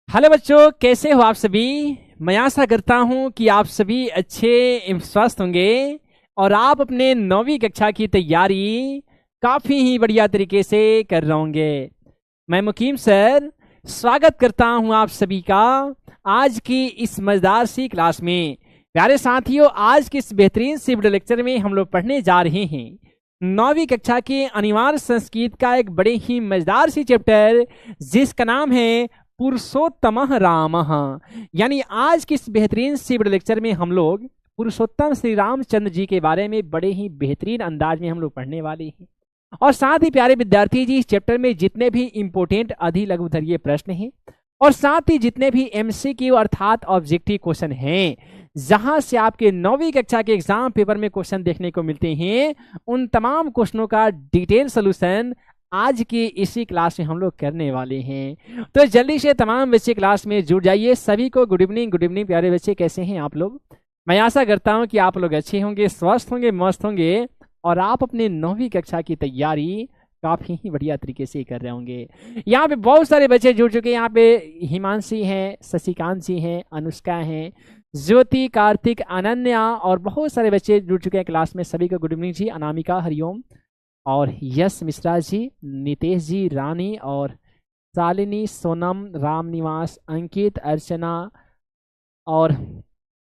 Hello बच्चों, कैसे हो आप सभी। मैं आशा करता हूं कि आप सभी अच्छे एवं स्वस्थ होंगे और आप अपने 9वीं कक्षा की तैयारी काफ़ी ही बढ़िया तरीके से कर रहे होंगे। मैं मुकीम सर स्वागत करता हूं आप सभी का आज की इस मज़ेदार सी क्लास में। प्यारे साथियों, आज के इस बेहतरीन सी वीडियो लेक्चर में हम लोग पढ़ने जा रहे हैं 9वीं कक्षा के अनिवार्य संस्कृत का एक बड़े ही मज़ेदार सी चैप्टर जिसका नाम है पुरुषोत्तमः रामः। यानी आज की इस बेहतरीन सी वीडियो लेक्चर में हम लोग पुरुषोत्तम श्री रामचंद्र जी के बारे में बड़े ही बेहतरीन अंदाज में हम लोग पढ़ने वाले हैं। और साथ ही प्यारे विद्यार्थी जी, इस चैप्टर में जितने भी इंपोर्टेंट अधि लघु उत्तरीय प्रश्न हैं और साथ ही जितने भी एमसीक्यू अर्थात ऑब्जेक्टिव क्वेश्चन हैं, जहां से आपके 9वीं कक्षा के एग्जाम पेपर में क्वेश्चन देखने को मिलते हैं, उन तमाम क्वेश्चनों का डिटेल सोल्यूशन आज की इसी क्लास में हम लोग करने वाले हैं। तो जल्दी से तमाम बच्चे क्लास में जुड़ जाइए। सभी को गुड इवनिंग। गुड इवनिंग प्यारे बच्चे, कैसे हैं आप लोग। मैं आशा करता हूं कि आप लोग अच्छे होंगे, स्वस्थ होंगे, मस्त होंगे और आप अपने 9वीं कक्षा की तैयारी काफ़ी ही बढ़िया तरीके से कर रहे होंगे। यहाँ पे बहुत सारे बच्चे जुड़ चुके हैं। यहाँ पे हिमांशी हैं, शशिकांत जी हैं, अनुष्का हैं, ज्योति, कार्तिक, अनन्या और बहुत सारे बच्चे जुड़ चुके हैं क्लास में। सभी को गुड इवनिंग जी। अनामिका, हरिओम और यश मिश्रा जी, नितेश जी, रानी और शालिनी, सोनम, रामनिवास, अंकित, अर्चना और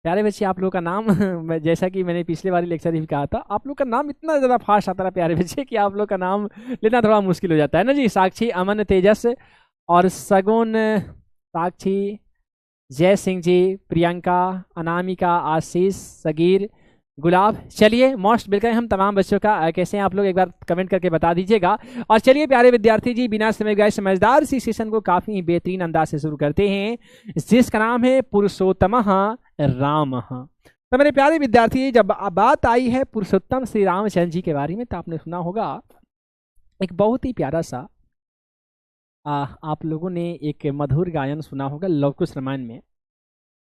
प्यारे बच्चे आप लोग का नाम जैसा कि मैंने पिछले वाली लेक्चर में भी कहा था, आप लोग का नाम इतना ज़्यादा फास्ट आता है प्यारे बच्चे कि आप लोग का नाम लेना थोड़ा मुश्किल हो जाता है ना जी। साक्षी, अमन, तेजस और सगुन, साक्षी, जय सिंह जी, प्रियंका, अनामिका, आशीष, सगीर, गुलाब। चलिए, मोस्ट वेलकम हम तमाम बच्चों का। कैसे हैं आप लोग, एक बार कमेंट करके बता दीजिएगा। और चलिए प्यारे विद्यार्थी जी, बिना समय गए समझदार सी सेशन को काफ़ी बेहतरीन अंदाज से शुरू करते हैं, जिसका नाम है पुरुषोत्तमः रामः। तो मेरे प्यारे विद्यार्थी, जब बात आई है पुरुषोत्तम श्री रामचंद्र जी के बारे में, तो आपने सुना होगा एक बहुत ही प्यारा सा आप लोगों ने एक मधुर गायन सुना होगा लव कुश रामायण में,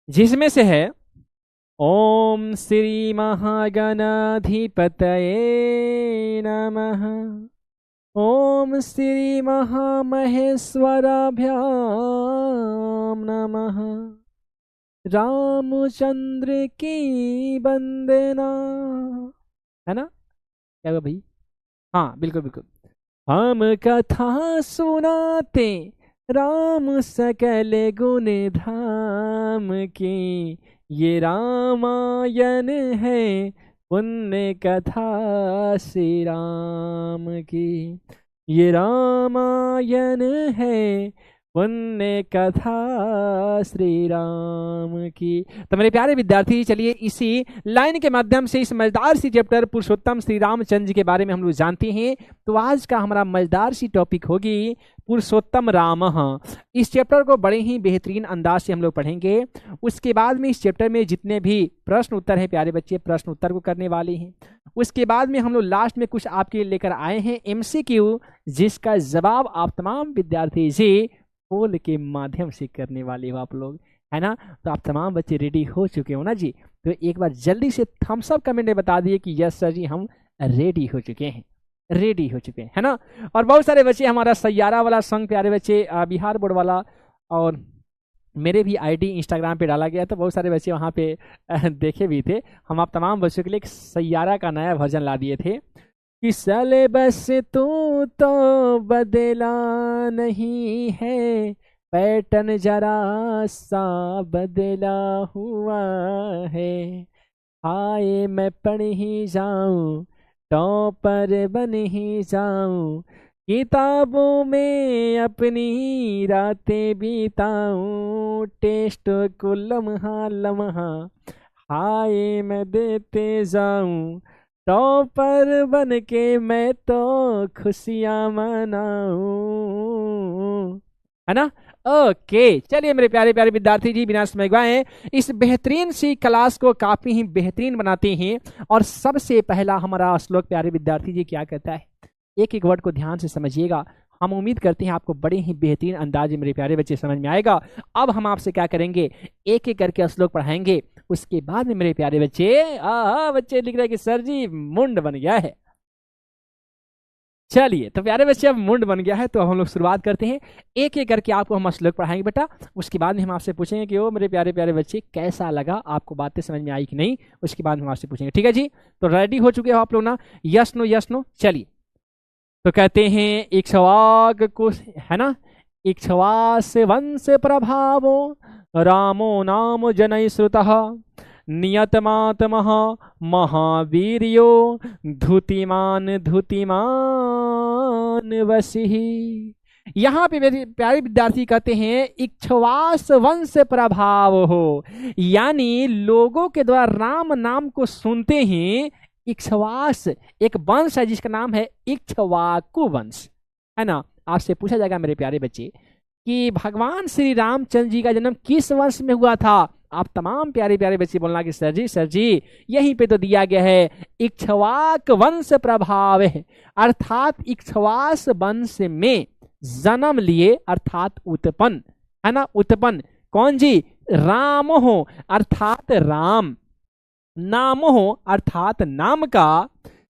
जिसमें से है ओम श्री महागणाधिपतये नमः, ओम श्री महामहेश्वराभ्याम नमः, रामचंद्र की वंदना। है ना, क्या हुआ भाई। हाँ बिल्कुल बिल्कुल। हम कथा सुनाते राम सकल गुण धाम की, ये रामायण है पुण्य कथा श्री राम की, ये रामायण है पुण्य कथा श्री राम की। तो मेरे प्यारे विद्यार्थी, चलिए इसी लाइन के माध्यम से इस मजेदार सी चैप्टर पुरुषोत्तम श्री रामचंद्र जी के बारे में हम लोग जानते हैं। तो आज का हमारा मजेदार सी टॉपिक होगी पुरुषोत्तम रामः। इस चैप्टर को बड़े ही बेहतरीन अंदाज से हम लोग पढ़ेंगे। उसके बाद में इस चैप्टर में जितने भी प्रश्न उत्तर हैं प्यारे बच्चे, प्रश्न उत्तर को करने वाले हैं। उसके बाद में हम लोग लास्ट में कुछ आपके लेकर आए हैं एमसीक्यू, जिसका जवाब आप तमाम विद्यार्थी जी पोल के माध्यम से करने वाले हो आप लोग, है ना। तो आप तमाम बच्चे रेडी हो चुके हो ना जी। तो एक बार जल्दी से थम्स अप कमेंट में बता दिए कि यस सर जी, हम रेडी हो चुके हैं, रेडी हो चुके हैं, है ना। और बहुत सारे बच्चे हमारा सैयारा वाला संग प्यारे बच्चे, बिहार बोर्ड वाला, और मेरे भी आईडी इंस्टाग्राम पे डाला गया, तो बहुत सारे बच्चे वहाँ पे देखे भी थे। हम आप तमाम बच्चों के लिए एक सैयारा का नया वर्जन ला दिए थे कि साले बस तू तो बदला नहीं है, पैटर्न जरा सा बदला हुआ है, हाय मैं पढ़ ही जाऊं, टॉपर बन ही जाऊं, किताबों में अपनी रातें बिताऊं, टेस्ट को लम्हा लम्हा हाय मैं देते जाऊं, टॉपर बन के मैं तो खुशियां मनाऊं, है ना। ओके, चलिए मेरे प्यारे प्यारे विद्यार्थी जी, बिना समय गवाए इस बेहतरीन सी क्लास को काफी ही बेहतरीन बनाते हैं। और सबसे पहला हमारा श्लोक प्यारे विद्यार्थी जी क्या कहता है, एक एक वर्ड को ध्यान से समझिएगा। हम उम्मीद करते हैं आपको बड़े ही बेहतरीन अंदाज में मेरे प्यारे बच्चे समझ में आएगा। अब हम आपसे क्या करेंगे, एक एक करके श्लोक पढ़ाएंगे। उसके बाद में मेरे प्यारे बच्चे बच्चे लिख रहे हैं कि सर जी मुंड बन गया है। चलिए तो प्यारे बच्चे अब मुंड बन गया है, तो हम लोग शुरुआत करते हैं। एक एक करके आपको हम श्लोक पढ़ाएंगे बेटा, उसके बाद में हम आपसे पूछेंगे कि ओ मेरे प्यारे प्यारे बच्चे कैसा लगा, आपको बातें समझ में आई कि नहीं, उसके बाद हम आपसे पूछेंगे। ठीक है जी, तो रेडी हो चुके हो आप लोग ना? Yes no yes no. चलिए तो कहते हैं इक्ष्वाक कुश है ना, इक्ष्वास वंश प्रभावो रामो नाम जनय श्रुतः नियतमात्मः महावीर्यो धुतिमान धुतिमान वसिः। यहाँ पे मेरे प्यारे विद्यार्थी कहते हैं इक्ष्वास वंश प्रभाव हो, यानी लोगों के द्वारा राम नाम को सुनते ही इक्ष्वास एक वंश है जिसका नाम है इक्ष्वाकु वंश, है ना। आपसे पूछा जाएगा मेरे प्यारे बच्चे कि भगवान श्री रामचंद्र जी का जन्म किस वंश में हुआ था? आप तमाम प्यारे प्यारे बच्चे बोलना कि सर जी यहीं पे तो दिया गया है इक्ष्वाक वंश प्रभाव है, अर्थात इक्ष्वास वंश में जन्म लिए अर्थात उत्पन्न, है ना। उत्पन्न कौन जी? राम हो अर्थात राम, नाम हो अर्थात नाम का,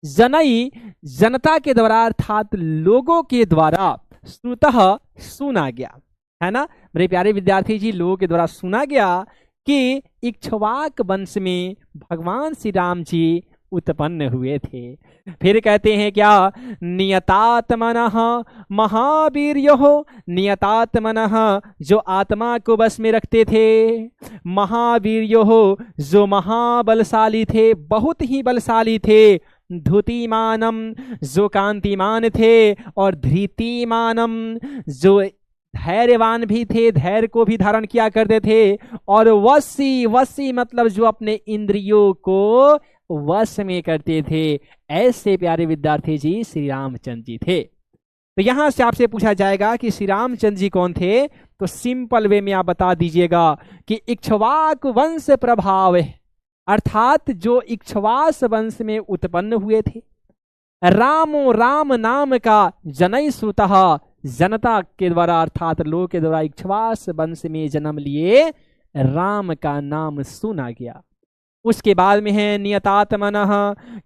जनई जनता के द्वारा अर्थात लोगों के द्वारा, श्रुतः सुना गया, है ना मेरे प्यारे विद्यार्थी जी, लोगों के द्वारा सुना गया कि इक्ष्वाक वंश में भगवान श्री राम जी उत्पन्न हुए थे। फिर कहते हैं क्या? नियतात्मनः महावीर्यो, नियतात्मनः जो आत्मा को बस में रखते थे, महावीर्यो जो महाबलशाली थे, बहुत ही बलशाली थे, धुतिमानम जो कांतिमान थे, और धृतिमानम जो धैर्यवान भी थे, धैर्य को भी धारण किया करते थे, और वशी, वशी मतलब जो अपने इंद्रियों को वश में करते थे। ऐसे प्यारे विद्यार्थी जी श्री रामचंद्र जी थे। तो यहां से आपसे पूछा जाएगा कि श्री रामचंद्र जी कौन थे, तो सिंपल वे में आप बता दीजिएगा कि इक्ष्वाक वंश प्रभाव है, अर्थात जो इक्ष्वास वंश में उत्पन्न हुए थे। रामो राम नाम का जनय श्रुतः, जनता के द्वारा अर्थात लोगों के द्वारा इक्ष्वास वंश में जन्म लिए राम का नाम सुना गया। उसके बाद में है नियतात्मनः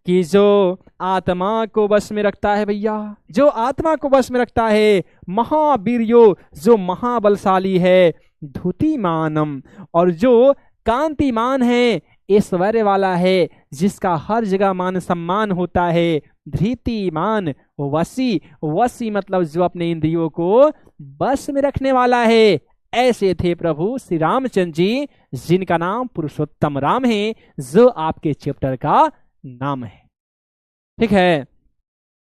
कि जो आत्मा को बस में रखता है, भैया जो आत्मा को बस में रखता है, महावीर्यो जो महाबलशाली है, धुतिमानम और जो कांतिमान है, ऐश्वर्य वाला है, जिसका हर जगह मान सम्मान होता है, धृतिमान वशी, वशी मतलब जो अपने इंद्रियों को बस में रखने वाला है। ऐसे थे प्रभु श्री रामचंद्र जी, जिनका नाम पुरुषोत्तम राम है, जो आपके चैप्टर का नाम है। ठीक है,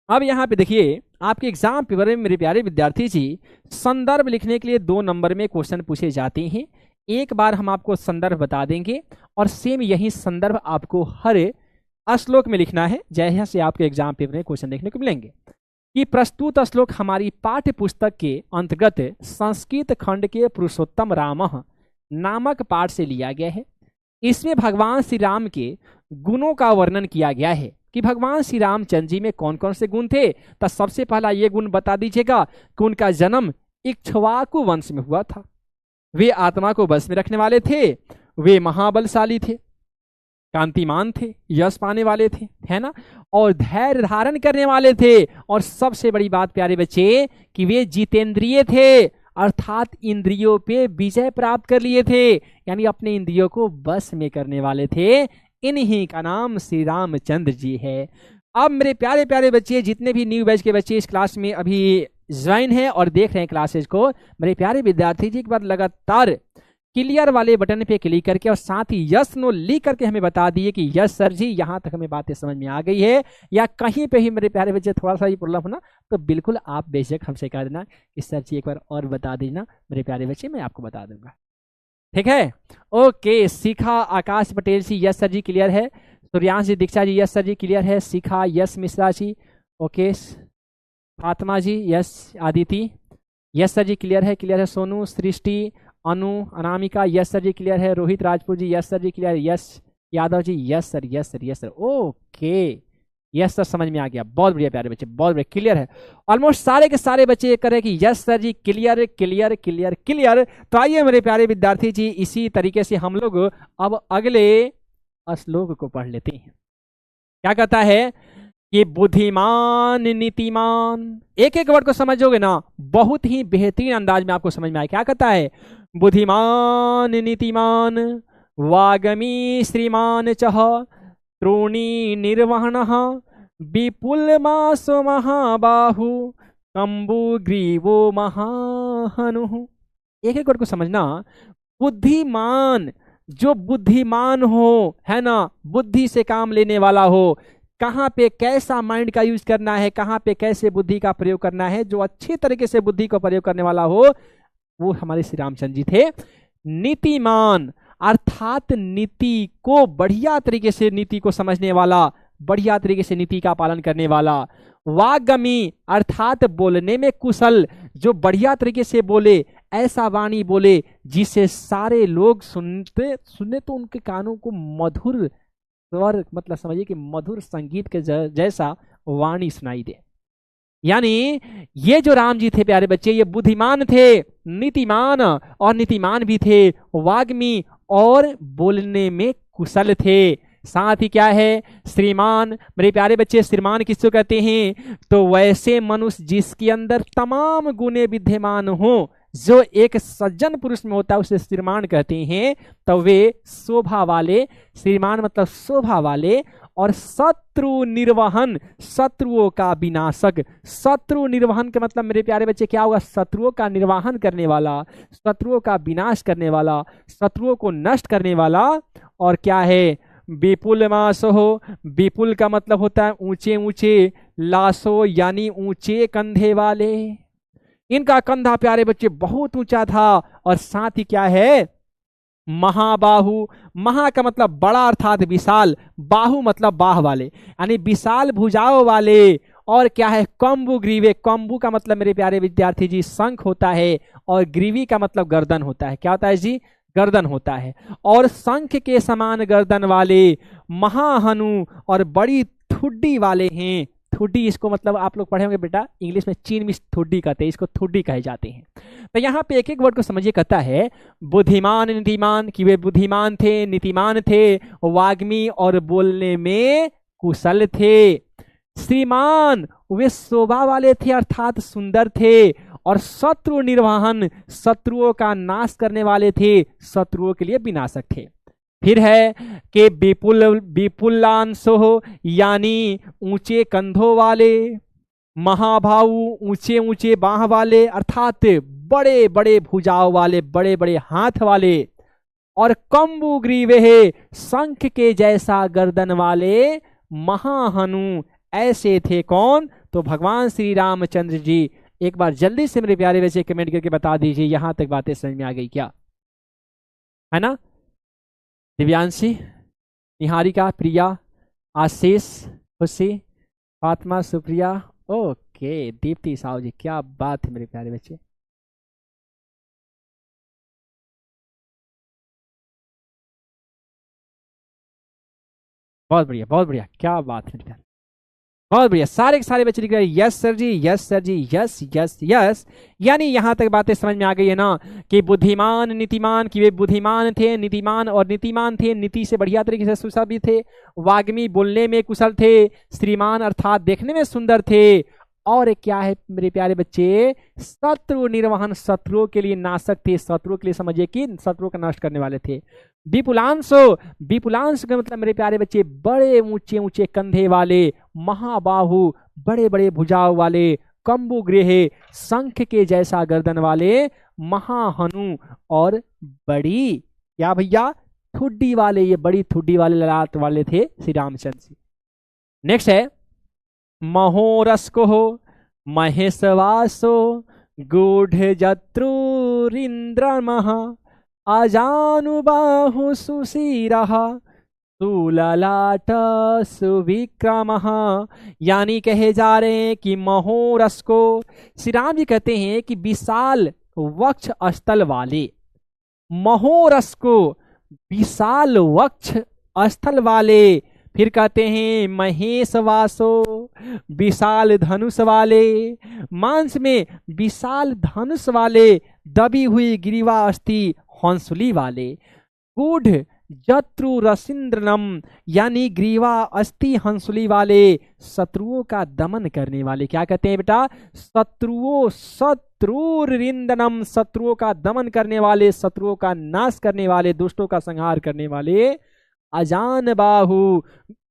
अब यहाँ पे देखिए आपके एग्जाम पेपर में मेरे प्यारे विद्यार्थी जी संदर्भ लिखने के लिए 2 नंबर में क्वेश्चन पूछे जाते हैं। एक बार हम आपको संदर्भ बता देंगे और सेम यही संदर्भ आपको हर श्लोक में लिखना है, जैसे आपके एग्जाम पेपर में क्वेश्चन देखने को मिलेंगे। कि प्रस्तुत श्लोक हमारी पाठ्य पुस्तक के अंतर्गत संस्कृत खंड के पुरुषोत्तम राम नामक पाठ से लिया गया है। इसमें भगवान श्री राम के गुणों का वर्णन किया गया है कि भगवान श्री रामचंद्र जी में कौन कौन से गुण थे। तो सबसे पहला ये गुण बता दीजिएगा कि उनका जन्म इक्ष्वाकु वंश में हुआ था, वे आत्मा को बस में रखने वाले थे, वे महाबलशाली थे, कांतिमान थे, यश पाने वाले थे, है ना, और धैर्य धारण करने वाले थे, और सबसे बड़ी बात प्यारे बच्चे कि वे जितेंद्रिय थे, अर्थात इंद्रियों पे विजय प्राप्त कर लिए थे, यानी अपने इंद्रियों को बस में करने वाले थे। इन्हीं का नाम श्री रामचंद्र जी है। अब मेरे प्यारे प्यारे बच्चे, जितने भी न्यू बैच के बच्चे इस क्लास में अभी ज्वाइन है और देख रहे हैं क्लासेज को, मेरे प्यारे विद्यार्थी जी एक बार लगातार क्लियर वाले बटन पे क्लिक करके और साथ ही यस नो लिख करके हमें बता दिए कि यस सर जी यहाँ तक हमें बातें समझ में आ गई है, या कहीं पे ही मेरे प्यारे बच्चे थोड़ा सा ही प्रॉब्लम हो ना, तो बिल्कुल आप बेशक हमसे कह देना कि सर जी एक बार और बता देना मेरे प्यारे बच्चे, मैं आपको बता दूंगा। ठीक है, okay. Shikha Akash Patel ji yes sir ji clear है, Suryansh ji Diksha ji yes sir ji clear है, Shikha yes Mishra ji okay, Fatima ji yes, Aditi yes sir ji clear है, Sonu, Srishti, Anu, Anamika yes sir ji clear है, Rohit Rajput ji yes sir ji clear, yes Yadav ji yes sir yes sir yes sir, okay yes sir समझ में आ गया, बहुत बढ़िया प्यारे बच्चे, बहुत बढ़िया क्लियर है। ऑलमोस्ट सारे के सारे बच्चे ये करें कि yes sir ji clear clear clear clear. तो आइए मेरे प्यारे विद्यार्थी जी, इसी तरीके से हम लोग अब अगले श्लोक को पढ़ लेते हैं। क्या कहता है कि बुद्धिमान नीतिमान, एक एक वर्ड को समझोगे ना बहुत ही बेहतरीन अंदाज में आपको समझ में आए। क्या कहता है? बुद्धिमान नीतिमान वागमी श्रीमान चह त्रोणी निर्वहन विपुल मासो महाबाहु कंबु ग्रीवो महाहनु। एक एक वर्ड को समझना। बुद्धिमान, जो बुद्धिमान हो, है ना, बुद्धि से काम लेने वाला हो, कहाँ पे कैसा माइंड का यूज करना है, कहाँ पे कैसे बुद्धि का प्रयोग करना है, जो अच्छी तरीके से बुद्धि को प्रयोग करने वाला हो, वो हमारे श्री रामचंद्र जी थे। नीतिमान अर्थात नीति को बढ़िया तरीके से, नीति को समझने वाला, बढ़िया तरीके से नीति का पालन करने वाला। वाग्मी अर्थात बोलने में कुशल, जो बढ़िया तरीके से बोले, ऐसा वाणी बोले जिसे सारे लोग सुने तो उनके कानों को मधुर स्वर, मतलब समझिए कि मधुर संगीत के जैसा वाणी सुनाई दे। यानी ये जो राम जी थे प्यारे बच्चे, ये बुद्धिमान थे, नीतिमान और नीतिमान भी थे, वाग्मी और बोलने में कुशल थे। साथ ही क्या है? श्रीमान। मेरे प्यारे बच्चे, श्रीमान किसको कहते हैं? तो वैसे मनुष्य जिसके अंदर तमाम गुणे विद्यमान हो, जो एक सज्जन पुरुष में होता है, उसे श्रीमान कहते हैं। तो वे शोभा वाले, श्रीमान मतलब शोभा वाले, और शत्रु निर्वहन, शत्रुओं का विनाशक। शत्रु निर्वहन का मतलब मेरे प्यारे बच्चे क्या होगा? शत्रुओं का निर्वाहन करने वाला, शत्रुओं का विनाश करने वाला, शत्रुओं को नष्ट करने वाला। और क्या है? विपुल मासो हो, विपुल का मतलब होता है ऊंचे ऊंचे, लासो यानी ऊंचे कंधे वाले। इनका कंधा प्यारे बच्चे बहुत ऊंचा था। और साथ ही क्या है? महाबाहु, महा का मतलब बड़ा अर्थात विशाल, बाहु मतलब बाह वाले, यानी विशाल भुजाओं वाले। और क्या है? कंबु ग्रीवे, कंबु का मतलब मेरे प्यारे विद्यार्थी जी शंख होता है, और ग्रीवी का मतलब गर्दन होता है। क्या होता है जी? गर्दन होता है। और शंख के समान गर्दन वाले, महाहनु और बड़ी ठुड्डी वाले हैं। ठुड्डी, इसको मतलब आप लोग पढ़े होंगे बेटा, इंग्लिश में चीन में ठुड्डी कहते हैं, इसको ठुड्डी कहे जाते हैं। तो यहाँ पे एक एक वर्ड को समझिए। कहता है बुद्धिमान नीतिमान, कि वे बुद्धिमान थे, नीतिमान थे, वाग्मी और बोलने में कुशल थे। श्रीमान, वे शोभा वाले थे अर्थात सुंदर थे। और शत्रु निर्वाहन, शत्रुओं का नाश करने वाले थे, शत्रुओं के लिए विनाशक थे। फिर है कि विपुलांशो यानी ऊंचे कंधों वाले, महाभाऊ ऊंचे ऊंचे बाह वाले अर्थात बड़े बड़े भुजाओं वाले, बड़े बड़े हाथ वाले। और कंबु ग्रीवे है, शंख के जैसा गर्दन वाले, महाहनु। ऐसे थे कौन? तो भगवान श्री रामचंद्र जी। एक बार जल्दी से मेरे प्यारे बच्चे कमेंट करके बता दीजिए, यहां तक बातें समझ में आ गई क्या? है ना? दिव्यांशी, निहारिका, प्रिया, आशीष, खुशी, फातिमा, सुप्रिया, ओके, दीप्ति साहू जी, क्या बात है मेरे प्यारे बच्चे। बहुत बढ़िया, बहुत बढ़िया, क्या बात है मेरे प्यारे, बहुत बढ़िया। सारे के सारे बच्चे लिख रहे हैं यस सर जी, यस सर जी, यस यस यस। यानी यहां तक बातें समझ में आ गई है ना, कि बुद्धिमान नीतिमान, कि वे बुद्धिमान थे, नीतिमान और नीतिमान थे, नीति से बढ़िया तरीके से सुशोभित थे। वाग्मी, बोलने में कुशल थे। श्रीमान अर्थात देखने में सुंदर थे। और एक क्या है मेरे प्यारे बच्चे? शत्रु निर्वहन, शत्रुओं के लिए नाशक थे। शत्रुओं के लिए समझिए कि शत्रुओं का नष्ट करने वाले थे। विपुलांशो, विपुलांश का मतलब मेरे प्यारे बच्चे बड़े ऊंचे ऊंचे कंधे वाले, महाबाहु बड़े बड़े भुजाओं वाले, कंबु गृह शंख के जैसा गर्दन वाले, महाहनु और बड़ी क्या भैया? ठुड्डी वाले। ये बड़ी ठुड्डी वाले ललाट वाले थे श्री रामचंद्र जी। नेक्स्ट है महोरस को हो, महेशवासो गूढ़ जत्रुरिंद्र महा अजानुबाहु सुशीरः सुललाट सुविक्रमः। यानी कहे जा रहे हैं कि महोरस को, श्री राम जी कहते हैं कि विशाल वक्ष स्थल वाले, महोरस को विशाल वक्ष स्थल वाले। फिर कहते हैं महेश वासो, विशाल धनुष वाले, मांस में विशाल धनुष वाले, दबी हुई ग्रीवा अस्थि हंसुली वाले। गूढ़ जत्रु रसिंद्रनम, यानी ग्रीवा अस्थि हंसुली वाले, शत्रुओं का दमन करने वाले। क्या कहते हैं बेटा? शत्रुरिंदनम, शत्रुओं का दमन करने वाले, शत्रुओं का नाश करने वाले, दुष्टों का संहार करने वाले। अजान बाहु,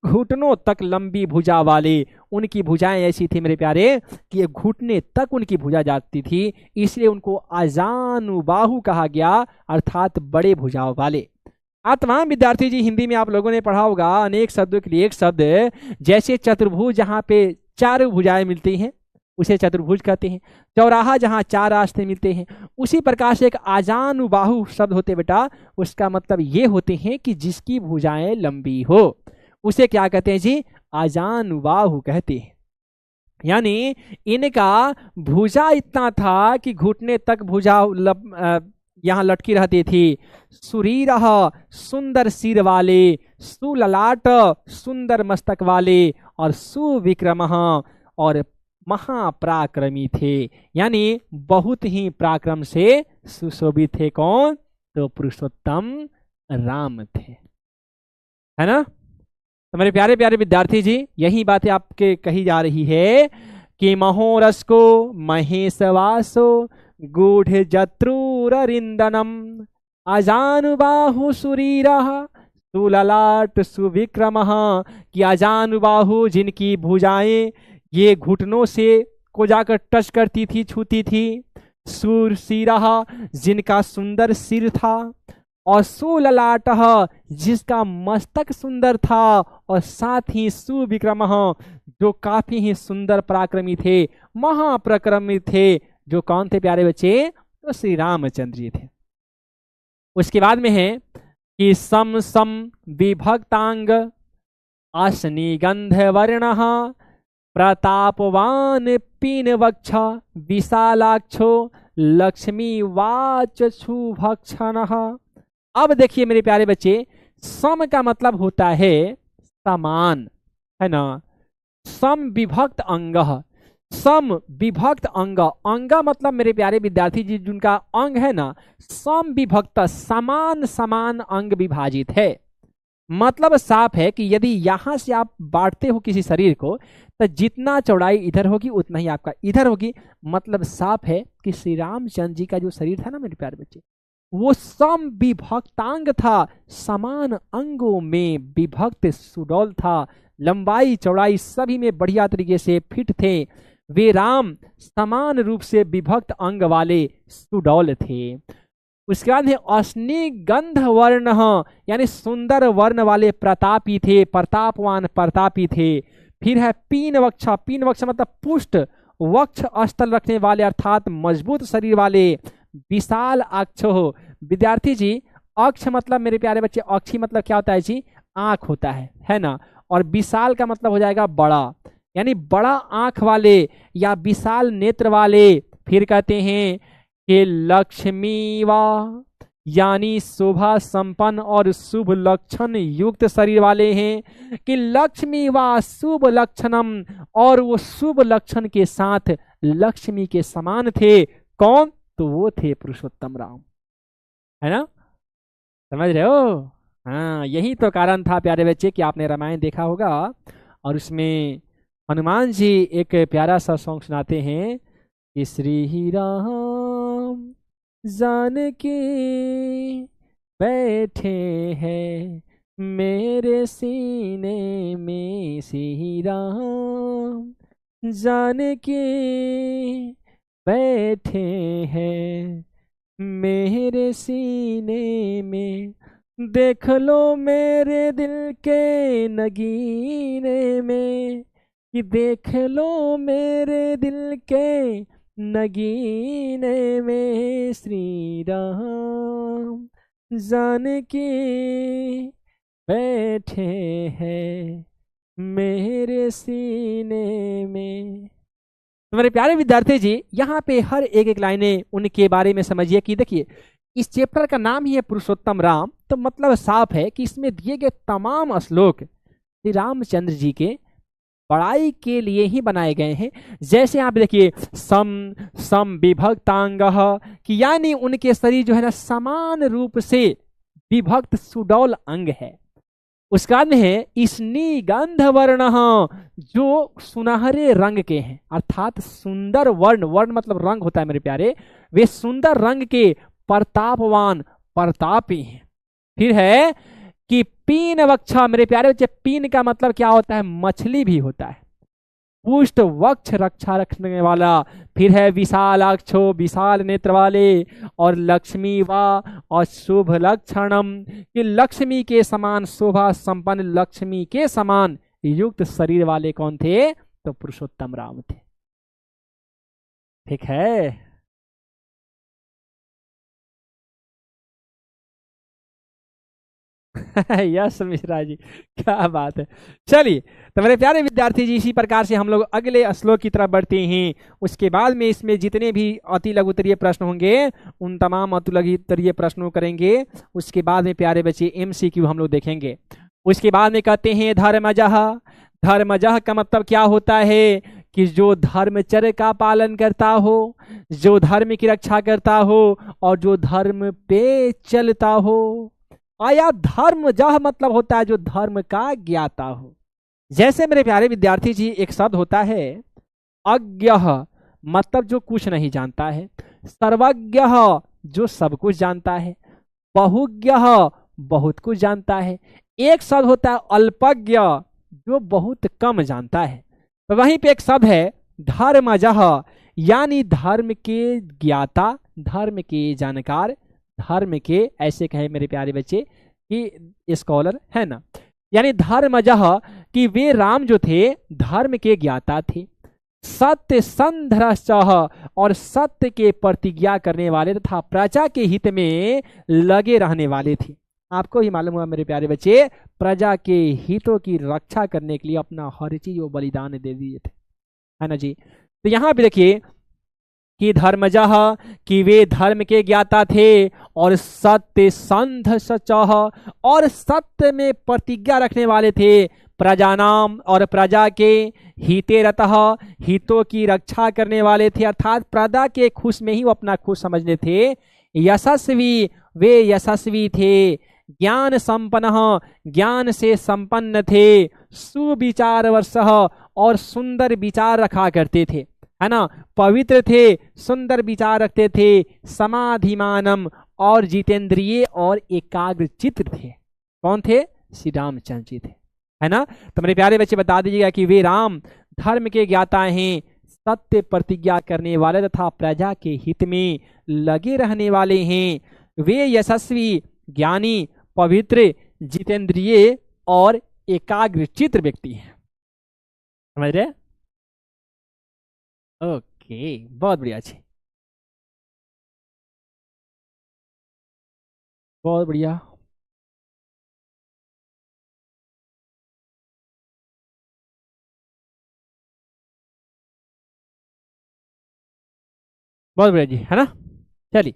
घुटनों तक लंबी भुजा वाले। उनकी भुजाएं ऐसी थी मेरे प्यारे कि ये घुटने तक उनकी भुजा जाती थी, इसलिए उनको अजानुबाहु कहा गया, अर्थात बड़े भुजाओं वाले। आप तमाम विद्यार्थी जी, हिंदी में आप लोगों ने पढ़ा होगा अनेक शब्दों के लिए एक शब्द, जैसे चतुर्भुज जहाँ पे चार भुजाएं मिलती हैं उसे चतुर्भुज कहते हैं, चौराहा जहाँ चार रास्ते मिलते हैं। उसी प्रकार से एक आजानुबाहु शब्द होते बेटा, उसका मतलब ये होते हैं कि जिसकी भुजाएं लंबी हो, उसे क्या कहते हैं जी? आजानुबाहु कहते हैं। यानी इनका भुजा इतना था कि घुटने तक भुजा यहाँ लटकी रहती थी। सुरीरह, सुंदर सिर वाले, सुललाट, सुंदर मस्तक वाले, और सुविक्रमः, और महापराक्रमी थे, यानी बहुत ही पराक्रम से सुशोभित थे। कौन? तो पुरुषोत्तम राम थे, है ना। तो मेरे प्यारे प्यारे विद्यार्थी जी, यही बातें आपके कही जा रही है कि महोरस को महेशवासो गूढ़ जत्रुरिंदनम, अजानुबाहु सुरीरः सुललाट सुविक्रमः, कि अजानुबाहु जिनकी भुजाएं ये घुटनों से को जाकर टच करती थी, छूती थी। सुरसिरः, जिनका सुंदर सिर था, और सुललाटः, जिसका मस्तक सुंदर था, और साथ ही सुविक्रमः, जो काफी ही सुंदर पराक्रमी थे, महापराक्रमी थे। जो कौन थे प्यारे बच्चे? तो श्री रामचंद्र जी थे। उसके बाद में है कि सम सम विभक्तांग, अश्निगंध वर्णः, प्रतापवान पीन वक्ष, विशालाक्षो लक्ष्मी वाचक्षु भक्षणः। अब देखिए मेरे प्यारे बच्चे, सम का मतलब होता है समान, है ना। सम विभक्त अंग, सम विभक्त अंग, अंग मतलब मेरे प्यारे विद्यार्थी जी जिनका अंग है ना, सम विभक्त, समान समान अंग विभाजित है। मतलब साफ है कि यदि यहां से आप बांटते हो किसी शरीर को, तो जितना चौड़ाई इधर होगी उतना ही आपका इधर होगी। मतलब साफ है कि श्री रामचंद्र जी का जो शरीर था ना मेरे प्यारे बच्चे, वो सम विभक्तांग था, समान अंगों में विभक्त सुडौल था। लंबाई चौड़ाई सभी में बढ़िया तरीके से फिट थे। वे राम समान रूप से विभक्त अंग वाले सुडौल थे। उसके बाद है अश्निगंध वर्ण, यानी सुंदर वर्ण वाले प्रतापी थे, प्रतापवान प्रतापी थे। फिर है पीन वक्ष, पीन वक्ष मतलब पुष्ट वक्ष स्थल रखने वाले, अर्थात मजबूत शरीर वाले। विशाल अक्ष हो, विद्यार्थी जी अक्ष मतलब मेरे प्यारे बच्चे, अक्षी मतलब क्या होता है जी? आंख होता है ना। और विशाल का मतलब हो जाएगा बड़ा, यानी बड़ा आंख वाले या विशाल नेत्र वाले। फिर कहते हैं कि लक्ष्मी वा, यानी शोभा संपन्न और शुभ लक्षण युक्त शरीर वाले हैं। कि लक्ष्मी वा शुभ लक्षणम, और वो शुभ लक्षण के साथ लक्ष्मी के समान थे। कौन? तो वो थे पुरुषोत्तम राम, है ना। समझ रहे हो? हाँ, यही तो कारण था प्यारे बच्चे कि आपने रामायण देखा होगा, और उसमें हनुमान जी एक प्यारा सा सॉन्ग सुनाते हैं कि श्री राम जानकी बैठे हैं मेरे सीने में, श्री राम जानकी बैठे हैं मेरे सीने में। देख लो मेरे दिल के नगीने में, कि देख लो मेरे दिल के नगीने में, श्री राम जानकी बैठे हैं मेरे सीने में। तो मेरे प्यारे विद्यार्थी जी, यहाँ पे हर एक एक लाइनें उनके बारे में समझिए। कि देखिए इस चैप्टर का नाम ही है पुरुषोत्तम राम, तो मतलब साफ है कि इसमें दिए गए तमाम श्लोक श्री रामचंद्र जी के बड़ाई के लिए ही बनाए गए हैं। जैसे आप देखिए सम सम विभक्तांग, कि यानी उनके शरीर जो है ना समान रूप से विभक्त सुडौल अंग है। उसका बाद में है स्निगंध वर्ण, जो सुनहरे रंग के हैं, अर्थात सुंदर वर्ण, वर्ण मतलब रंग होता है मेरे प्यारे, वे सुंदर रंग के प्रतापवान प्रतापी हैं। फिर है कि पीन वक्षा, मेरे प्यारे बच्चे पीन का मतलब क्या होता है, मछली भी होता है। पुष्ट वक्ष रक्षा रखने वाला। फिर है विशालाक्षो, विशाल नेत्र वाले, और लक्ष्मी वा और शुभ लक्षणम, कि लक्ष्मी के समान शोभा संपन्न, लक्ष्मी के समान युक्त शरीर वाले कौन थे, तो पुरुषोत्तम राम थे। ठीक है। यस मिश्रा जी, क्या बात है। चलिए, तो मेरे प्यारे विद्यार्थी जी, इसी प्रकार से हम लोग अगले श्लोक की तरफ बढ़ते हैं। उसके बाद में इसमें जितने भी अति लघुतरीय प्रश्न होंगे उन तमाम अति लघुतरीय प्रश्नों करेंगे। उसके बाद में प्यारे बच्चे MCQ हम लोग देखेंगे। उसके बाद में कहते हैं धर्मजः। धर्मजः का मतलब क्या होता है, कि जो धर्मचर्य का पालन करता हो, जो धर्म की रक्षा करता हो, और जो धर्म पे चलता हो। आया धर्म जह मतलब होता है जो धर्म का ज्ञाता हो। जैसे मेरे प्यारे विद्यार्थी जी, एक शब्द होता है अज्ञः, मतलब जो कुछ नहीं जानता है। सर्वज्ञः, जो सब कुछ जानता है। बहुज्ञः, बहुत कुछ जानता है। एक शब्द होता है अल्पज्ञ, जो बहुत कम जानता है। तो वहीं पे एक शब्द है धर्मजः, यानी धर्म के ज्ञाता, धर्म के जानकार, धर्म के, ऐसे कहे मेरे प्यारे बच्चे कि स्कॉलर है ना, यानी धर्मजः, कि वे राम जो थे धर्म के ज्ञाता थे। सत्य संधरश्चः, और सत्य के प्रतिज्ञा करने वाले तथा प्रजा के हित में लगे रहने वाले थे। आपको ही मालूम हुआ मेरे प्यारे बच्चे, प्रजा के हितों की रक्षा करने के लिए अपना हर चीज वो बलिदान दे दिए थे, है ना जी। तो यहाँ पे देखिए कि धर्मजः, कि वे धर्म के ज्ञाता थे, और सत्य संध सचः, और सत्य में प्रतिज्ञा रखने वाले थे। प्रजानाम, और प्रजा के हिते रतः, हितों की रक्षा करने वाले थे, अर्थात प्रजा के खुश में ही वो अपना खुश समझने थे। यशस्वी, वे यशस्वी थे। ज्ञान संपन्न, ज्ञान से संपन्न थे। सुविचार वर्षः, और सुंदर विचार रखा करते थे, है ना। पवित्र थे, सुंदर विचार रखते थे। समाधिमानम, और जितेंद्रिय और एकाग्र चित्त थे। कौन थे, श्री रामचंद्र जी थे, है ना। तो मेरे प्यारे बच्चे बता दीजिएगा कि वे राम धर्म के ज्ञाता हैं, सत्य प्रतिज्ञा करने वाले तथा प्रजा के हित में लगे रहने वाले हैं। वे यशस्वी, ज्ञानी, पवित्र, जितेंद्रिय और एकाग्र चित्त व्यक्ति हैं। समझ रहे। ओके, बहुत बढ़िया जी, बहुत बढ़िया। बहुत बढ़िया जी, है ना। चलिए,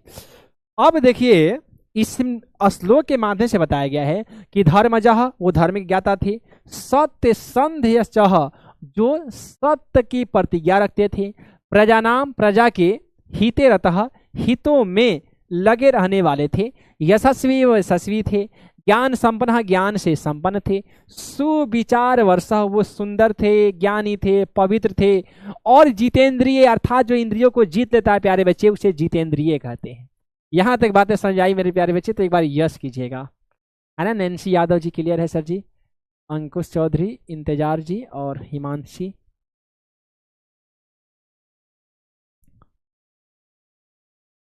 अब देखिए इस श्लोक के माध्यम से बताया गया है कि धर्मजः, वो धर्म के ज्ञाता थे। सत्य संध्यश्चः, जो सत्य की प्रतिज्ञा रखते थे। प्रजानाम, प्रजा के हिते रतः, हितों में लगे रहने वाले थे। यशस्वी, वो यशस्वी थे। ज्ञान संपन्न, ज्ञान से संपन्न थे। सुविचार वर्षः, वो सुंदर थे, ज्ञानी थे, पवित्र थे। और जितेंद्रिय, अर्थात जो इंद्रियों को जीत लेता है प्यारे बच्चे, उसे जितेंद्रिय कहते हैं। यहां तक बातें समझ आई मेरे प्यारे बच्चे, तो एक बार यस कीजिएगा, है ना। नैन्सी यादव जी क्लियर है सर जी। अंकुश चौधरी, इंतजार जी और हिमांशी।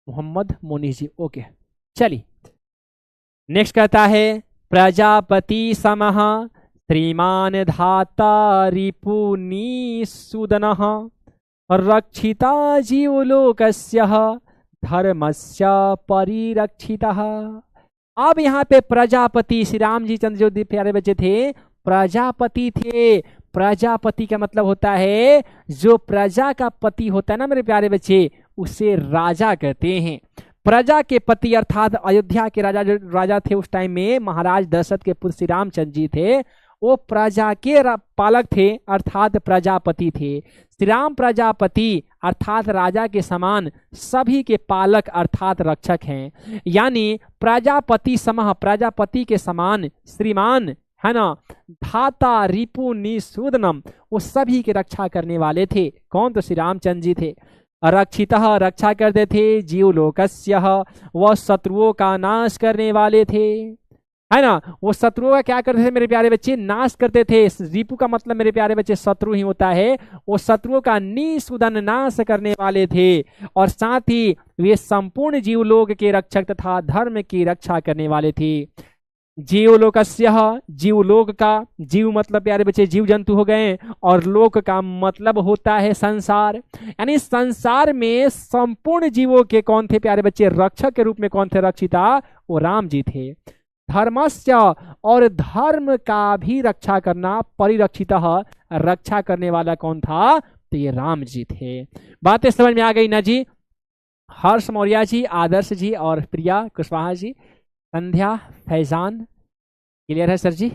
मोहम्मद मोनीश जी, ओके। चलिए, नेक्स्ट कहता है प्रजापति समः श्रीमान धाता रिपुनी सुदनः रक्षिता जीवलोकस्य धर्मस्य परिरक्षितः। अब यहाँ पे प्रजापति, श्री राम जी चंद्र जो प्यारे बच्चे थे प्रजापति थे। प्रजापति का मतलब होता है जो प्रजा का पति होता है ना मेरे प्यारे बच्चे, उसे राजा कहते हैं। प्रजा के पति अर्थात अयोध्या के राजा, जो राजा थे उस टाइम में महाराज दशरथ के पुत्र श्री रामचंद्र जी थे, वो प्रजा के पालक थे, अर्थात प्रजापति थे। श्री राम प्रजापति अर्थात राजा के समान सभी के पालक अर्थात रक्षक हैं। यानी प्रजापति समह, प्रजापति के समान श्रीमान है ना, धाता रिपु निसूदनम, वो सभी की रक्षा करने वाले थे। कौन? तो श्री रामचंद्र जी थे। रक्षितः, रक्षा करते थे, जीवलोकस्य, वह शत्रुओं का नाश करने वाले थे, है ना। वो शत्रुओं का क्या करते थे मेरे प्यारे बच्चे? नाश करते थे। रिपु का मतलब मेरे प्यारे बच्चे शत्रु ही होता है। वो शत्रुओं का निसूदन, नाश करने वाले थे। और साथ ही वे संपूर्ण जीवलोक के रक्षक तथा धर्म की रक्षा करने वाले थे। जीवलोकस्य, जीवलोक का, जीव मतलब प्यारे बच्चे जीव जंतु हो गए, और लोक का मतलब होता है संसार। यानी संसार में संपूर्ण जीवों के कौन थे प्यारे बच्चे? रक्षक के रूप में कौन थे? रक्षिता, वो राम जी थे। धर्मस्य, और धर्म का भी रक्षा करना, परिरक्षितः, रक्षा करने वाला कौन था? तो ये राम जी थे। बातें समझ में आ गई ना जी? हर्ष मौर्य जी, आदर्श जी और प्रिया कुशवाहा जी, संध्या, फैजान, क्लियर है सर जी?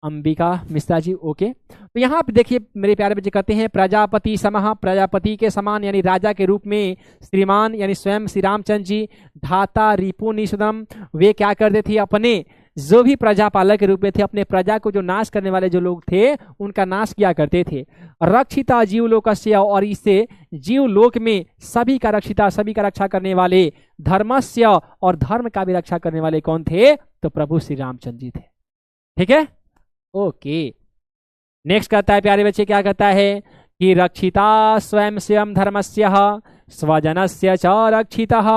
अंबिका मिश्रा जी, ओके। तो यहाँ पे देखिए मेरे प्यारे बच्चे कहते हैं प्रजापति समः, प्रजापति के समान यानी राजा के रूप में श्रीमान यानी स्वयं श्री रामचंद्र जी, धाता रिपु निषदम, वे क्या करते थे? अपने जो भी प्रजापालक के रूप में थे, अपने प्रजा को जो नाश करने वाले जो लोग थे उनका नाश किया करते थे। रक्षिता जीवलोकस्य, और इससे जीवलोक में सभी का रक्षिता, सभी का रक्षा करने वाले। धर्मस्य, और धर्म का भी रक्षा करने वाले कौन थे? तो प्रभु श्री रामचंद्र जी थे। ठीक है, ओके। नेक्स्ट कहता है प्यारे बच्चे, क्या कहता है कि रक्षिता स्वयं स्वयं धर्मस्य स्वजनस्य च रक्षितः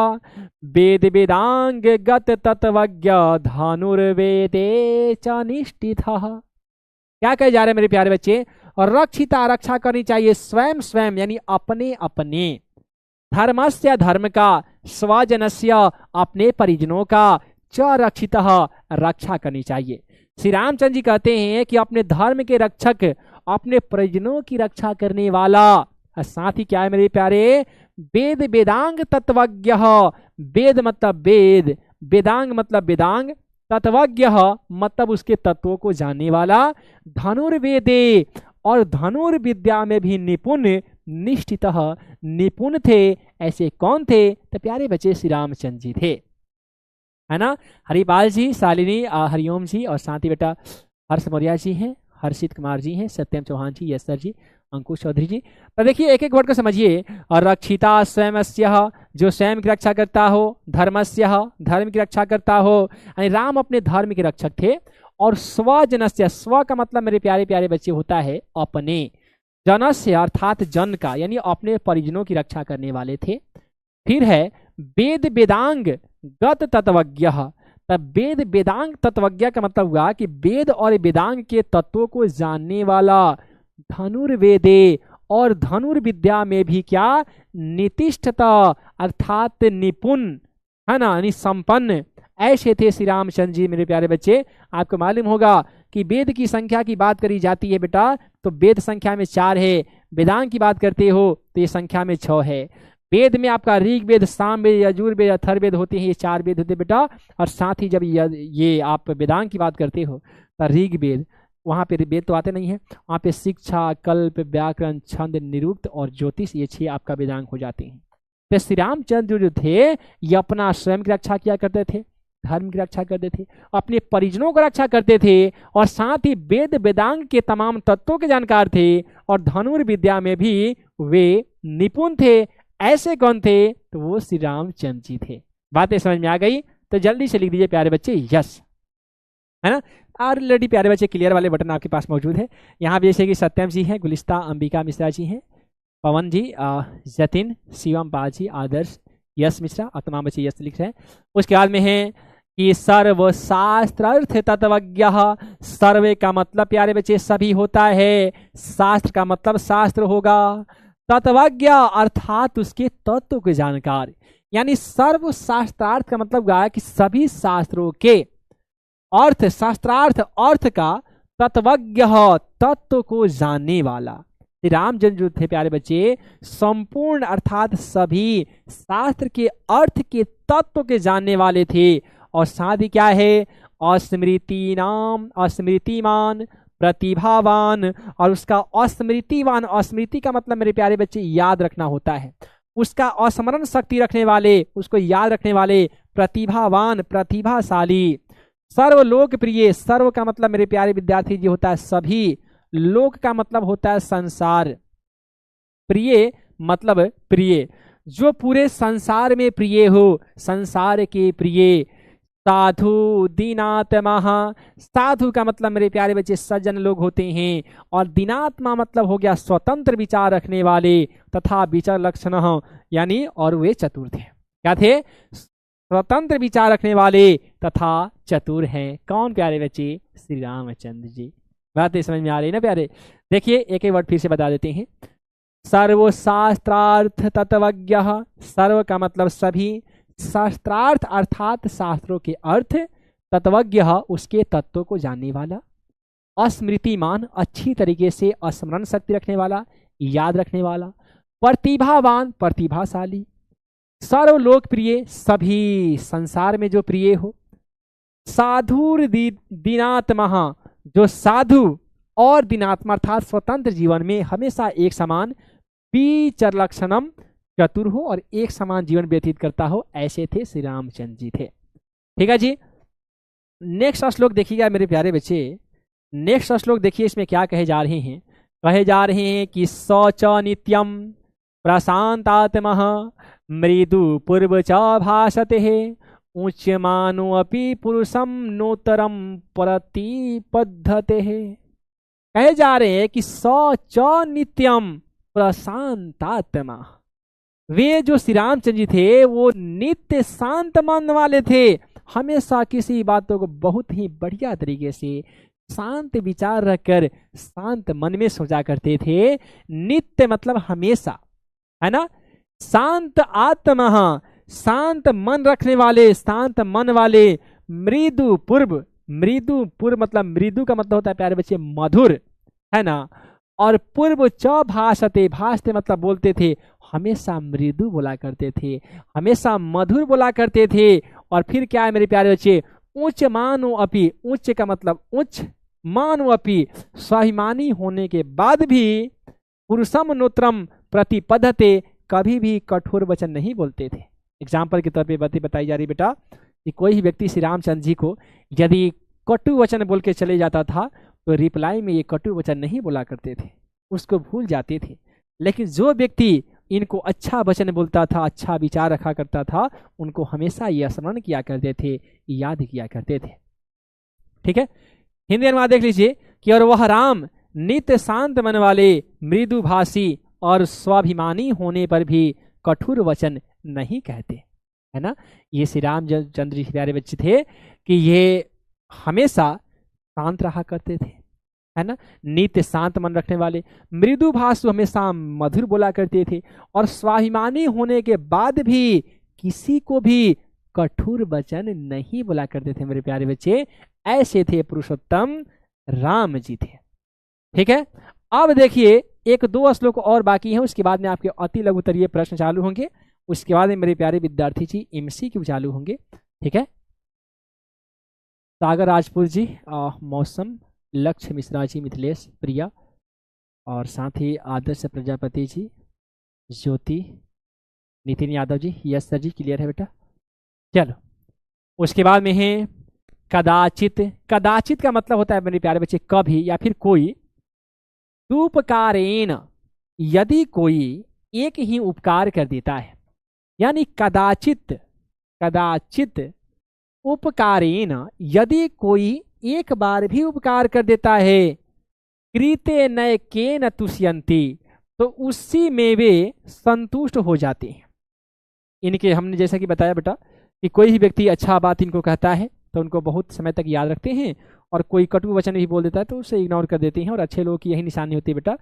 वेद वेदांग गत तत्वज्ञ धनुर्वेदे च निष्ठितः। क्या कहे जा रहे हैं मेरे प्यारे बच्चे? और रक्षिता, रक्षा करनी चाहिए स्वयं स्वयं यानी अपने अपने, धर्मस्य धर्म का, स्वजनस्य अपने परिजनों का, च रक्षितः रक्षा करनी चाहिए। श्री रामचंद्र जी कहते हैं कि अपने धर्म के रक्षक, अपने परिजनों की रक्षा करने वाला, और साथ ही क्या है मेरे प्यारे? वेद वेदांग तत्वज्ञ, वेद मतलब वेद, वेदांग मतलब वेदांग, तत्वज्ञ मतलब उसके तत्वों को जानने वाला, धनुर्वेदे, और धनुर्विद्या में भी निपुण, निष्ठितः निपुण थे। ऐसे कौन थे? तो प्यारे बच्चे श्री रामचंद्र जी थे, है ना। हरिपाल जी, शालिनी, हरिओम जी, और साथ ही बेटा हर्ष मौर्य जी हैं, हर्षित कुमार जी हैं, सत्यम चौहान जी, यस सर जी, अंकुश चौधरी जी। तो देखिए एक एक वर्ड को समझिए। और रक्षिता स्वयंस्य, जो स्वयं की रक्षा करता हो, धर्मस्य, धर्म की रक्षा करता हो, यानी राम अपने धर्म के रक्षक थे। और स्वजनस्य, स्व का मतलब मेरे प्यारे प्यारे बच्चे होता है अपने, जनस्य अर्थात जन का, यानी अपने परिजनों की रक्षा करने वाले थे। फिर है वेद वेदांग गत तत्वज्ञ, तब वेद वेदांग तत्वज्ञ का मतलब हुआ कि वेद और वेदांग के तत्वों को जानने वाला। धनुर्वेदे, और धनुर्विद्या में भी क्या? नितिष्ठता अर्थात निपुण, है ना, यानी संपन्न। ऐसे थे श्री रामचंद्र जी मेरे प्यारे बच्चे। आपको मालूम होगा कि वेद की संख्या की बात करी जाती है बेटा, तो वेद संख्या में 4 है। वेदांग की बात करते हो तो ये संख्या में 6 है। वेद में आपका ऋग्वेद, सामवेद, यजुर्वेद, अथर्ववेद होते हैं, ये 4 वेद होते हैं बेटा। और साथ ही जब ये आप वेदांग की बात करते हो तो ऋग्वेद, वहाँ पे वेद तो आते नहीं है, वहाँ पे शिक्षा, कल्प, व्याकरण, छंद, निरुक्त और ज्योतिष, ये 6 आपका वेदांग हो जाते हैं। तो श्री रामचंद्र जो थे ये अपना स्वयं की रक्षा किया करते थे, धर्म की रक्षा करते थे, अपने परिजनों को रक्षा करते थे, और साथ ही वेद वेदांग के तमाम तत्वों के जानकार थे, और धनुर्विद्या में भी वे निपुण थे। ऐसे कौन थे? तो वो श्री रामचंद्र जी थे। बातें समझ में आ गई? तो जल्दी से लिख दीजिए प्यारे बच्चे यस, है ना। ऑलरेडी प्यारे बच्चे क्लियर वाले बटन आपके पास मौजूद है। यहाँ जैसे कि सत्यम जी हैं, गुलिस्ता, अंबिका मिश्रा जी हैं, पवन जी, जतिन, शिवम पाल जी, आदर्श, यश मिश्रा, और तमाम बच्चे यश लिख रहे हैं। उसके बाद में है कि सर्व शास्त्रार्थ तत्वज्ञ। सर्वे का मतलब प्यारे बच्चे सभी होता है, शास्त्र का मतलब शास्त्र होगा, तत्वज्ञ अर्थात उसके तत्व के जानकार। यानी सर्व शास्त्रार्थ का मतलब हुआ कि सभी शास्त्रों के अर्थ, शास्त्रार्थ अर्थ का, तत्वज्ञ तत्व को जानने वाला। श्री रामचंद्र जो थे प्यारे बच्चे संपूर्ण अर्थात सभी शास्त्र के अर्थ के तत्व के जानने वाले थे। और साथ ही क्या है? अस्मृतिनाम अस्मृतिमान प्रतिभावान, और उसका अस्मृतिवान, अस्मृति का मतलब मेरे प्यारे बच्चे याद रखना होता है, उसका अस्मरण शक्ति रखने वाले, उसको याद रखने वाले, प्रतिभावान प्रतिभाशाली, सर्वलोकप्रिय, सर्व का मतलब मेरे प्यारे विद्यार्थी जी होता है सभी, लोक का मतलब होता है संसार, प्रिय मतलब प्रिय, जो पूरे संसार में प्रिय हो, संसार के प्रिय, साधु दीनात्मा, साधु का मतलब मेरे प्यारे बच्चे सज्जन लोग होते हैं, और दीनात्मा मतलब हो गया स्वतंत्र विचार रखने वाले, तथा विचार लक्षण यानी और वे चतुर थे। क्या थे? स्वतंत्र विचार रखने वाले तथा चतुर हैं। कौन प्यारे बच्चे? श्री रामचंद्र जी। बातें समझ में आ रही है ना प्यारे? देखिए एक एक वर्ड फिर से बता देते हैं। सर्वशास्त्रार्थ तत्वज्ञ, सर्व का मतलब सभी, शास्त्रार्थ अर्थात शास्त्रों के अर्थ, तत्वज्ञ उसके तत्वों को जानने वाला, अस्मृतिमान अच्छी तरीके से स्मरण शक्ति रखने वाला, याद रखने वाला, प्रतिभावान प्रतिभाशाली, सर्वलोकप्रिय सभी संसार में जो प्रिय हो, साधुर दीनात्मा जो साधु और दीनात्मा अर्थात स्वतंत्र जीवन में हमेशा एक समान, विचरलक्षणम चतुर हो और एक समान जीवन व्यतीत करता हो, ऐसे थे श्री रामचंद्र जी थे। ठीक है जी। नेक्स्ट श्लोक देखिएगा मेरे प्यारे बच्चे, नेक्स्ट श्लोक देखिए इसमें क्या कहे जा रहे हैं। कहे जा रहे हैं कि सौच नित्यम प्रशांतात्मा मृदु पूर्व च भाषते उच्यमानो अपि पुरुषम नोतरम प्रतिपद्धते। कहे जा रहे हैं कि सौच नित्यम प्रशांतात्मा, वे जो श्री रामचंद्र जी थे वो नित्य शांत मन वाले थे, हमेशा किसी बातों को बहुत ही बढ़िया तरीके से शांत विचार रखकर शांत मन में सोचा करते थे। नित्य मतलब हमेशा, है ना। शांत आत्मा, शांत मन रखने वाले, शांत मन वाले, मृदु पूर्व, मृदु पूर्व मतलब मृदु का मतलब होता है प्यारे बच्चे मधुर, है ना। और पूर्व च भाषते, भाषते मतलब बोलते थे, हमेशा मृदु बोला करते थे, हमेशा मधुर बोला करते थे। और फिर क्या है मेरे प्यारे बच्चे, उच्च मानो अपि, उच्च का मतलब उच्च, मानो अपि स्वाभिमानी होने के बाद भी, पुरुषम नोत्रम प्रतिपद्धते कभी भी कठोर वचन नहीं बोलते थे। एग्जाम्पल के तौर पे बातें बताई जा रही बेटा कि कोई भी व्यक्ति श्री रामचंद्र जी को यदि कटु वचन बोल के चले जाता था तो रिप्लाई में ये कटु वचन नहीं बोला करते थे, उसको भूल जाते थे। लेकिन जो व्यक्ति इनको अच्छा वचन बोलता था, अच्छा विचार रखा करता था, उनको हमेशा ये स्मरण किया करते थे, याद किया करते थे। ठीक है। हिंदी अनुवाद देख लीजिए कि और वह राम नित्य शांत मन वाले, मृदुभाषी और स्वाभिमानी होने पर भी कठोर वचन नहीं कहते, है ना। ये श्री रामचंद्र जी प्यारे बच्चे थे कि ये हमेशा शांत रहा करते थे, है ना। नित्य शांत मन रखने वाले, मृदुभाषु हमेशा मधुर बोला करते थे, और स्वाभिमानी होने के बाद भी किसी को भी कठोर वचन नहीं बोला करते थे मेरे प्यारे बच्चे। ऐसे थे पुरुषोत्तम राम जी थे। ठीक है। अब देखिए एक दो श्लोक और बाकी हैं, उसके बाद में आपके अति लघुतरीय प्रश्न चालू होंगे, उसके बाद में मेरे प्यारे विद्यार्थी जी MCQ चालू होंगे। ठीक है। सागर राजपूत जी, मौसम, लक्ष्य मिश्रा जी, मिथिलेश, प्रिया, और साथ ही आदर्श प्रजापति जी, ज्योति, Nitin Yadav ji. Yes sir ji, clear है बेटा। चलो उसके बाद में है कदाचित। कदाचित का मतलब होता है मेरे प्यारे बच्चे कभी या फिर कोई। उपकारेण, यदि कोई एक ही उपकार कर देता है, यानी कदाचित, कदाचित उपकारेण यदि कोई एक बार भी उपकार कर देता है, कृते नैकेन तुष्यन्ति, तो उसी में वे संतुष्ट हो जाते हैं। इनके हमने जैसा कि बताया बेटा कि कोई भी व्यक्ति अच्छा बात इनको कहता है तो उनको बहुत समय तक याद रखते हैं, और कोई कटु वचन भी बोल देता है तो उसे इग्नोर कर देते हैं। और अच्छे लोगों की यही निशानी होती है बेटा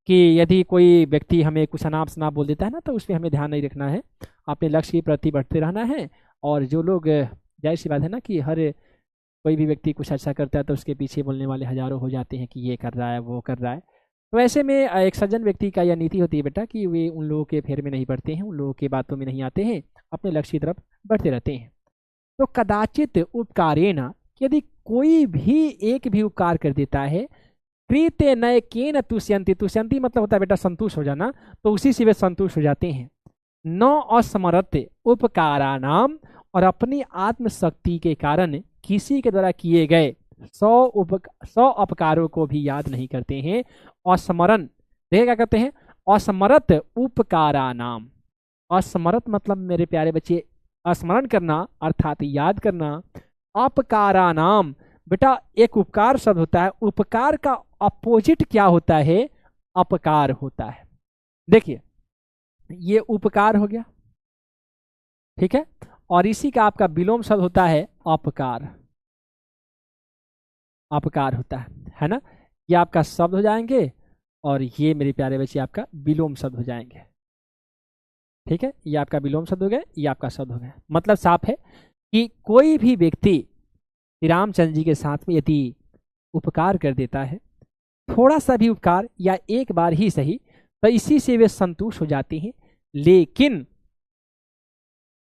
कि यदि कोई व्यक्ति हमें कुछ अनाप शनाप बोल देता है ना, तो उसमें हमें ध्यान नहीं रखना है, अपने लक्ष्य की प्रति बढ़ते रहना है। और जो लोग, जाहिर सी बात है ना कि हर कोई भी व्यक्ति कुछ अच्छा करता है तो उसके पीछे बोलने वाले हजारों हो जाते हैं कि ये कर रहा है, वो कर रहा है। तो ऐसे में एक सज्जन व्यक्ति का यह नीति होती है बेटा कि वे उन लोगों के फेर में नहीं पड़ते हैं, उन लोगों की बातों में नहीं आते हैं, अपने लक्ष्य की तरफ बढ़ते रहते हैं। तो कदाचित उपकारेण, यदि कोई भी एक भी उपकार कर देता है, कृत्य नय केन तुष्यंति, तुष्यंति मतलब होता है बेटा संतुष्ट हो जाना, तो उसी से वे संतुष्ट हो जाते हैं। न असमर्थ उपकारानाम, और अपनी आत्मशक्ति के कारण किसी के द्वारा किए गए 100 अपकारों को भी याद नहीं करते हैं। असमरण, देखिए क्या कहते हैं, असमर्थ उपकारानाम। असमर्थ मतलब मेरे प्यारे बच्चे स्मरण करना अर्थात याद करना। अपकारानाम, बेटा एक उपकार शब्द होता है, उपकार का अपोजिट क्या होता है, अपकार होता है। देखिए ये उपकार हो गया, ठीक है, और इसी का आपका विलोम शब्द होता है अपकार, अपकार होता है ना। ये आपका शब्द हो जाएंगे और ये मेरे प्यारे बच्चे आपका विलोम शब्द हो जाएंगे, ठीक है। ये आपका विलोम शब्द हो गया, ये आपका शब्द हो गया। मतलब साफ है कि कोई भी व्यक्ति श्री रामचंद्र जी के साथ में यदि उपकार कर देता है, थोड़ा सा भी उपकार या एक बार ही सही, तो इसी से वे संतुष्ट हो जाते हैं। लेकिन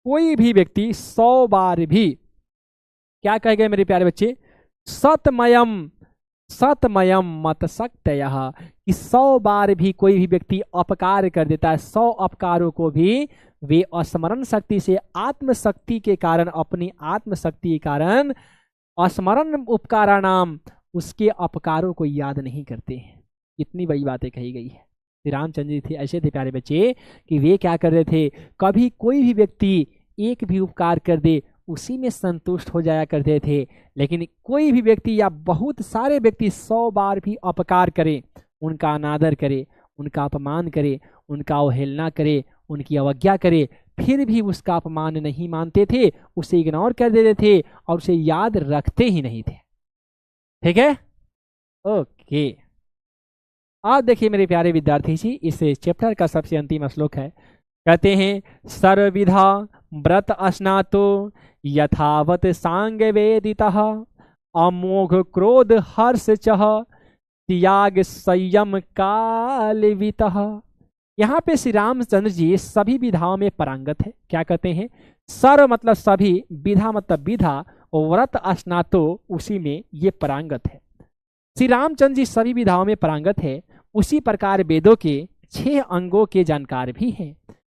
कोई भी व्यक्ति 100 बार भी, क्या कह गए मेरे प्यारे बच्चे, सतमयम सतमयम मत सक्तयः, कि 100 बार भी कोई भी व्यक्ति अपकार कर देता है, 100 अपकारों को भी वे अस्मरण शक्ति से, आत्मशक्ति के कारण, अपनी आत्मशक्ति के कारण अस्मरण उपकारानाम, उसके अपकारों को याद नहीं करते हैं। इतनी बड़ी बातें कही गई है। श्री रामचंद्र जी थे, ऐसे थे प्यारे बच्चे कि वे क्या कर रहे थे, कभी कोई भी व्यक्ति एक भी उपकार कर दे उसी में संतुष्ट हो जाया करते थे। लेकिन कोई भी व्यक्ति या बहुत सारे व्यक्ति 100 बार भी अपकार करे, उनका अनादर करे, उनका अपमान करे, उनका अवहेलना करे, उनकी अवज्ञा करे, फिर भी उसका अपमान नहीं मानते थे, उसे इग्नोर कर देते थे और उसे याद रखते ही नहीं थे। ठीक है, ओके। अब देखिए मेरे प्यारे विद्यार्थी जी, इस चैप्टर का सबसे अंतिम श्लोक है। कहते हैं, सर्वविधा व्रत अस्नातो यथावत सांग वेदितः, अमोघ क्रोध हर्ष चह त्याग संयम कालवितः। यहाँ पे श्री रामचंद्र जी सभी विधाओं में पारंगत है। क्या कहते हैं, सर्व मतलब सभी, विधा मतलब विधा, और व्रत अस्नातो उसी में ये पारंगत है। श्री रामचंद्र जी सभी विधाओं में पारंगत है, उसी प्रकार वेदों के 6 अंगों के जानकार भी हैं।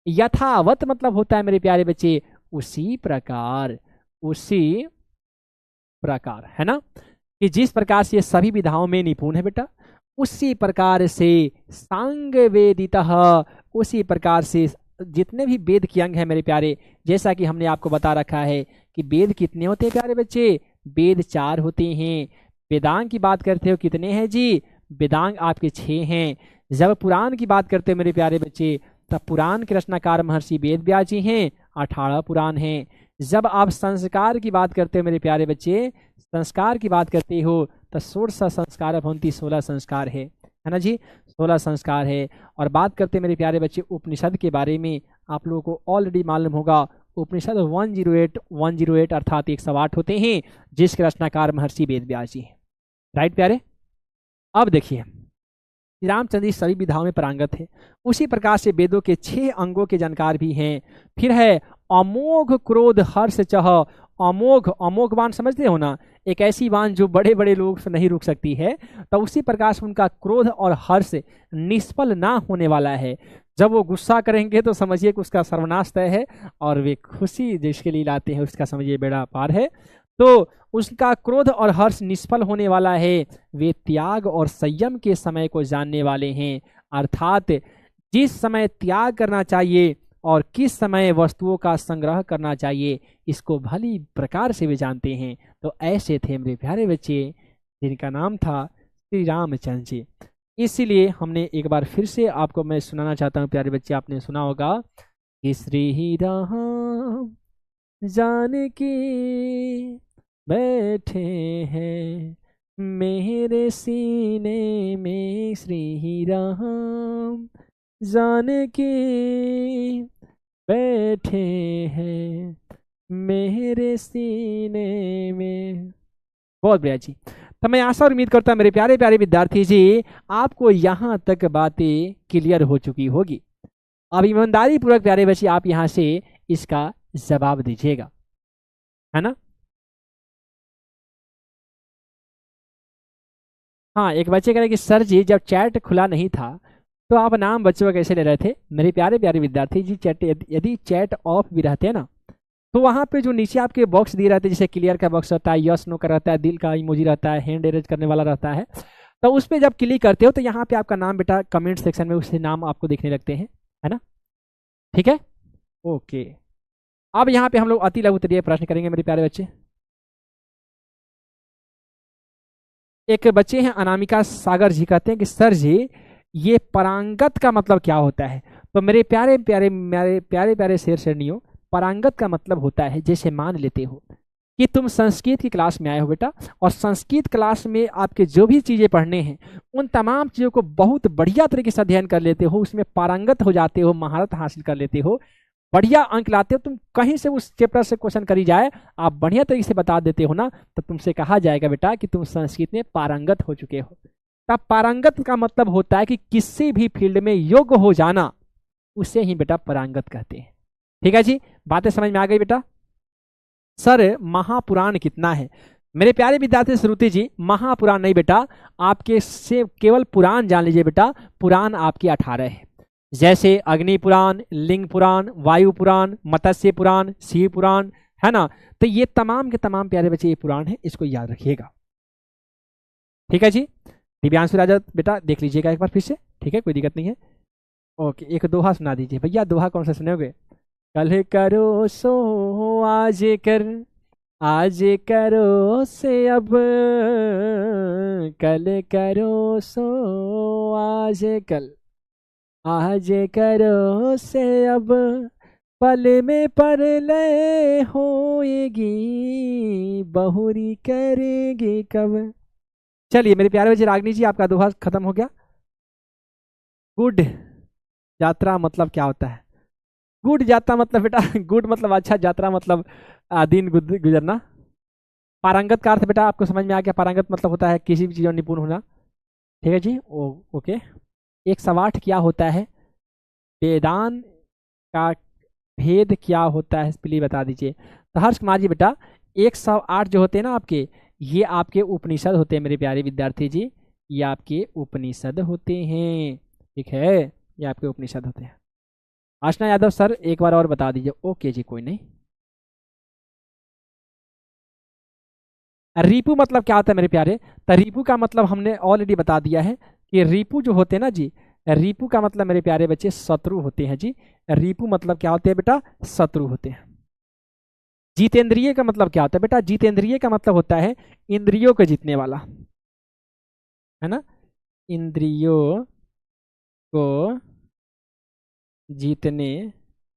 यथावत मतलब होता है मेरे प्यारे बच्चे उसी प्रकार, उसी प्रकार, है ना, कि जिस प्रकार से ये सभी विधाओं में निपुण है बेटा, उसी प्रकार से सांग वेदितः, उसी प्रकार से जितने भी वेद के अंग हैं मेरे प्यारे, जैसा कि हमने आपको बता रखा है कि वेद कितने होते हैं प्यारे बच्चे, वेद 4 होते हैं। वेदांग की बात करते हो कितने हैं जी, वेदांग आपके 6 हैं। जब पुराण की बात करते हो मेरे प्यारे बच्चे, तब पुराण के रचनाकार महर्षि वेद व्यास जी हैं, 18 पुराण हैं। जब आप संस्कार की बात करते हो मेरे प्यारे बच्चे, संस्कार की बात करते हो तो 16 संस्कार भवन्ति, 16 संस्कार है ना जी, 16 संस्कार है। और बात करते मेरे प्यारे बच्चे उपनिषद के बारे में, आप लोगों को ऑलरेडी मालूम होगा, उपनिषद 108 अर्थात 108 होते हैं, जिसके रचनाकार महर्षि वेद व्यास जी हैं। राइट प्यारे। अब देखिए श्री रामचंद्र जी सभी विधाओं में पारंगत है, उसी प्रकार से वेदों के 6 अंगों के जानकार भी हैं। फिर है अमोघ क्रोध हर्ष चह। अमोघ, अमोघ बाण समझते हो ना, एक ऐसी बाण जो बड़े बड़े लोग से नहीं रुक सकती है, तो उसी प्रकार से उनका क्रोध और हर्ष निष्फल ना होने वाला है। जब वो गुस्सा करेंगे तो समझिए कि उसका सर्वनाश तय है, और वे खुशी जिसके लिए लाते हैं उसका समझिए बेड़ा पार है। तो उसका क्रोध और हर्ष निष्फल होने वाला है। वे त्याग और संयम के समय को जानने वाले हैं, अर्थात जिस समय त्याग करना चाहिए और किस समय वस्तुओं का संग्रह करना चाहिए, इसको भली प्रकार से वे जानते हैं। तो ऐसे थे मेरे प्यारे बच्चे, जिनका नाम था श्री रामचंद्र जी। इसीलिए हमने एक बार फिर से आपको मैं सुनाना चाहता हूँ प्यारे बच्चे, आपने सुना होगा कि श्री राम जानकी बैठे हैं मेरे सीने में, श्री राम जानकी बैठे हैं मेरे सीने में। बहुत बढ़िया जी। तो मैं आशा और उम्मीद करता हूँ मेरे प्यारे प्यारे विद्यार्थी जी, आपको यहाँ तक बातें क्लियर हो चुकी होगी। अब ईमानदारी पूर्वक प्यारे बच्चे आप यहाँ से इसका जवाब दीजिएगा, है ना। हाँ, एक बच्चे कह रहे कि सर जी जब चैट खुला नहीं था तो आप नाम बच्चों का कैसे ले रहे थे? मेरे प्यारे प्यारे विद्यार्थी जी, चैट यदि चैट ऑफ भी रहते हैं ना, तो वहाँ पे जो नीचे आपके बॉक्स दिए रहते हैं, जैसे क्लियर का बॉक्स रहता है, यस नो का रहता है, दिल का इमोजी रहता है, हैंड रेज करने वाला रहता है, तो उस पर जब क्लिक करते हो तो यहाँ पे आपका नाम बेटा कमेंट सेक्शन में उससे नाम आपको दिखने लगते हैं, है ना? ठीक है, ओके। अब यहाँ पे हम लोग अति लघु उत्तरीय प्रश्न करेंगे मेरे प्यारे बच्चे। एक बच्चे हैं अनामिका सागर जी, कहते हैं कि सर जी ये परांगत का मतलब क्या होता है? तो मेरे प्यारे प्यारे शेर शेरनियों, परांगत का मतलब होता है, जैसे मान लेते हो कि तुम संस्कृत की क्लास में आए हो बेटा, और संस्कृत क्लास में आपके जो भी चीजें पढ़ने हैं उन तमाम चीजों को बहुत बढ़िया तरीके से अध्ययन कर लेते हो, उसमें पारंगत हो जाते हो, महारत हासिल कर लेते हो, बढ़िया अंक लाते हो, तुम कहीं से उस चैप्टर से क्वेश्चन करी जाए आप बढ़िया तरीके से बता देते हो ना, तो तुमसे कहा जाएगा बेटा कि तुम संस्कृत में पारंगत हो चुके हो। तब पारंगत का मतलब होता है कि किसी भी फील्ड में योग्य हो जाना, उसे ही बेटा पारंगत कहते हैं। ठीक है जी, बातें समझ में आ गई बेटा? सर महापुराण कितना है? मेरे प्यारे विद्यार्थी श्रुति जी, महापुराण नहीं बेटा, आपके से केवल पुराण जान लीजिए बेटा, पुराण आपके 18 है, जैसे अग्नि पुराण, लिंग पुराण, वायु पुराण, मत्स्य पुराण, शिव पुराण, है ना? तो ये तमाम के तमाम प्यारे बच्चे ये पुराण है, इसको याद रखिएगा। ठीक है जी, दिव्यांशु राजा बेटा देख लीजिएगा एक बार फिर से, ठीक है, कोई दिक्कत नहीं है। ओके, एक दोहा सुना दीजिए भैया। दोहा कौन सा सुनोगे? कल करो सो आज करो से अब, कल करो सो आज करो से अब, पल में परलय होएगी, बहुरी करेगी कब। चलिए मेरे प्यारे बच्चे, रागनी जी आपका दोहा खत्म हो गया। गुड यात्रा मतलब क्या होता है? गुड यात्रा मतलब बेटा, गुड मतलब अच्छा, यात्रा मतलब दिन गुजरना। पारंगत का अर्थ बेटा आपको समझ में आ गया? पारंगत मतलब होता है किसी भी चीज में निपुण होना। ठीक है जी, ओके। एक सवाठ क्या होता है? वेदांत का भेद क्या होता है, प्लीज बता दीजिए। तो हर्ष कुमार जी बेटा, 108 जो होते हैं ना आपके, ये आपके उपनिषद होते हैं मेरे प्यारे विद्यार्थी जी, ये आपके उपनिषद होते हैं। ठीक है, ये आपके उपनिषद होते हैं। आशना यादव सर एक बार और बता दीजिए। ओके जी, कोई नहीं। रिपू मतलब क्या होता है मेरे प्यारे? तो रिपू का मतलब हमने ऑलरेडी बता दिया है कि रिपू जो होते हैं ना जी, रिपू का मतलब मेरे प्यारे बच्चे शत्रु होते हैं जी। रिपू मतलब क्या होते हैं बेटा? शत्रु होते हैं। जीतेंद्रिय का मतलब क्या होता है बेटा? जीतेंद्रिय का मतलब होता है इंद्रियों को जीतने वाला, है ना? इंद्रियों को जीतने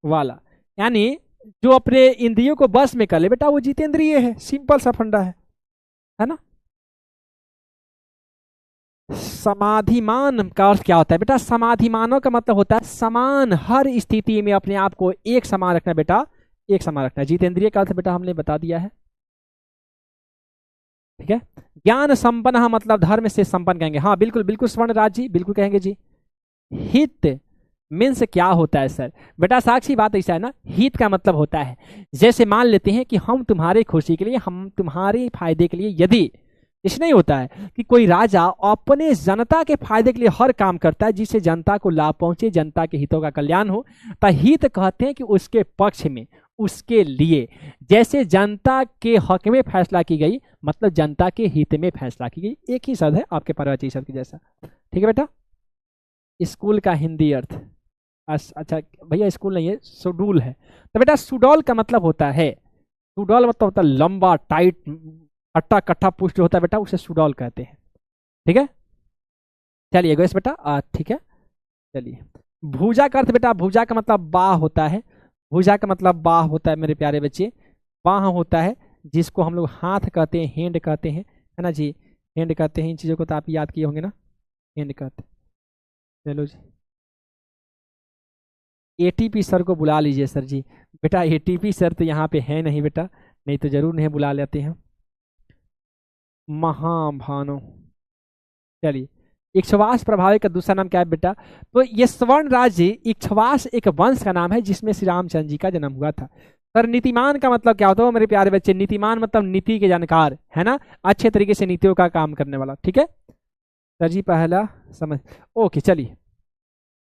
वाला, यानी जो अपने इंद्रियों को बस में कर ले बेटा, वो जीतेंद्रिय है। सिंपल सा फंडा है ना? समाधिमान का अर्थ क्या होता है बेटा? समाधिमानों का मतलब होता है समान, हर स्थिति में अपने आप को एक समान रखना बेटा, एक समान रखना। जीतेंद्रिय का अर्थ बेटा हमने बता दिया है। ठीक है, ज्ञान संपन्न मतलब धर्म से संपन्न कहेंगे। हाँ बिल्कुल बिल्कुल स्वर्ण राज जी, बिल्कुल कहेंगे जी। हित मीन्स क्या होता है सर? बेटा साक्षी बात ऐसा है ना, हित का मतलब होता है, जैसे मान लेते हैं कि हम तुम्हारी खुशी के लिए, हम तुम्हारे फायदे के लिए, यदि इस नहीं होता है कि कोई राजा अपने जनता के फायदे के लिए हर काम करता है जिससे जनता को लाभ पहुंचे, जनता के हितों का कल्याण हो, तो हित कहते हैं कि उसके पक्ष में, उसके लिए, जैसे जनता के हक में फैसला की गई, मतलब जनता के हित में फैसला की गई। एक ही शब्द है आपके पर्वतीय शब्द के जैसा। ठीक है बेटा, स्कूल का हिंदी अर्थ, अच्छा भैया स्कूल नहीं है, शेड्यूल है। तो बेटा सुडौल का मतलब होता है, सुडौल मतलब होता है लंबा टाइट अट्टा कट्ठा पुष्ट होता है बेटा, उसे सुडौल कहते हैं। ठीक है, चलिए गैस बेटा, ठीक है। चलिए भुजा का अर्थ बेटा, भुजा का मतलब बाह होता है, भुजा का मतलब बाह होता है मेरे प्यारे बच्चे, बाह होता है जिसको हम लोग हाथ कहते हैं, हैंड कहते हैं, है ना जी, हैंड कहते हैं। इन चीज़ों को तो आप याद किए होंगे ना, हैंड कहते हैं। चलो जी, एटीपी सर को बुला लीजिए सर जी। बेटा एटीपी सर तो यहाँ पे है नहीं बेटा, नहीं तो जरूर नहीं बुला लेते हैं। महाभानो, चलिए इक्ष्वास प्रभावी का दूसरा नाम क्या है बेटा? तो ये स्वर्ण राज्य इक्ष्वास एक वंश का नाम है जिसमें श्री रामचंद्र जी का जन्म हुआ था। सर नीतिमान का मतलब क्या होता है मेरे प्यारे बच्चे? नीतिमान मतलब नीति के जानकार, है ना, अच्छे तरीके से नीतियों का काम करने वाला। ठीक है, सर जी पहला समझ, ओके चलिए।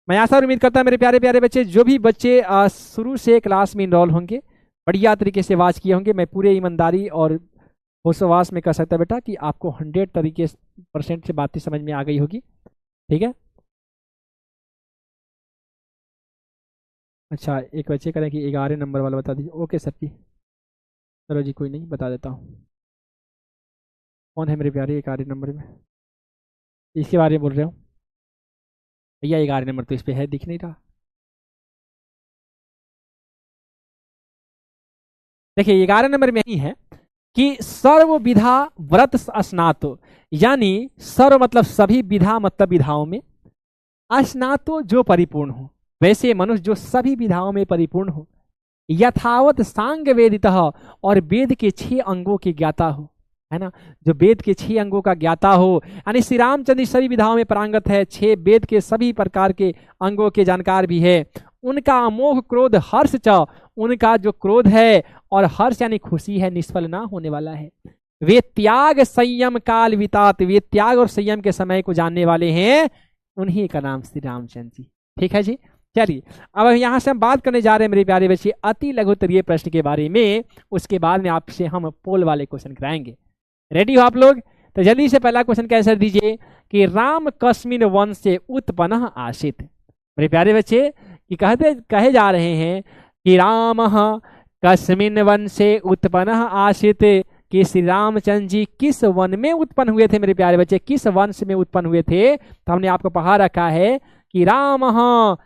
मैं आशा और उम्मीद करता हूँ मेरे प्यारे प्यारे बच्चे, जो भी बच्चे शुरू से क्लास में इनरोल होंगे बढ़िया तरीके से वाच किए होंगे, मैं पूरे ईमानदारी और होशवास में कह सकता बेटा कि आपको 100% से बातें समझ में आ गई होगी। ठीक है, अच्छा एक बच्चे करें कि 11 नंबर वाला बता दीजिए। ओके सर जी, चलो जी कोई नहीं, बता देता हूँ। कौन है मेरे प्यारे 11 नंबर में, इसके बारे में बोल रहे हो भैया? 11 नंबर तो इस पे है, दिख नहीं रहा। देखिए 11 नंबर में ही है कि सर्व विधा व्रत स्नातो, यानी सर्व मतलब सभी, विधा मतलब विधाओं में, स्नातो जो परिपूर्ण हो, वैसे मनुष्य जो सभी विधाओं में परिपूर्ण हो, यथावत सांग वेदितः, और वेद के 6 अंगों के ज्ञाता हो, है ना, जो वेद के 6 अंगों का ज्ञाता हो, यानी श्री रामचंद्र सभी विधाओं में पारंगत है, 6 वेद के सभी प्रकार के अंगों के जानकार भी है। उनका अमोघ क्रोध हर्ष च, उनका जो क्रोध है और हर्ष यानी खुशी है, निष्फल ना होने वाला है। वे त्याग संयम काल वितात, वे त्याग और संयम के समय को जानने वाले हैं, उन्हीं का नाम श्री रामचंद्र जी। ठीक है जी, चलिए अब यहाँ से हम बात करने जा रहे हैं मेरे प्यारे बच्चे अति लघुत्तरीय प्रश्न के बारे में। उसके बाद में आपसे हम पोल वाले क्वेश्चन कराएंगे। रेडी हो आप लोग? तो जल्दी से पहला क्वेश्चन का आंसर दीजिए कि राम कस्मिन वंश से उत्पन्न आशित। मेरे प्यारे बच्चे कि कहे जा रहे हैं कि राम कस्मिन वन से उत्पन्न आशित, कि श्री रामचंद्र जी किस वन में उत्पन्न हुए थे मेरे प्यारे बच्चे, किस वंश में उत्पन्न हुए थे? तो हमने आपको पढ़ा रखा है कि राम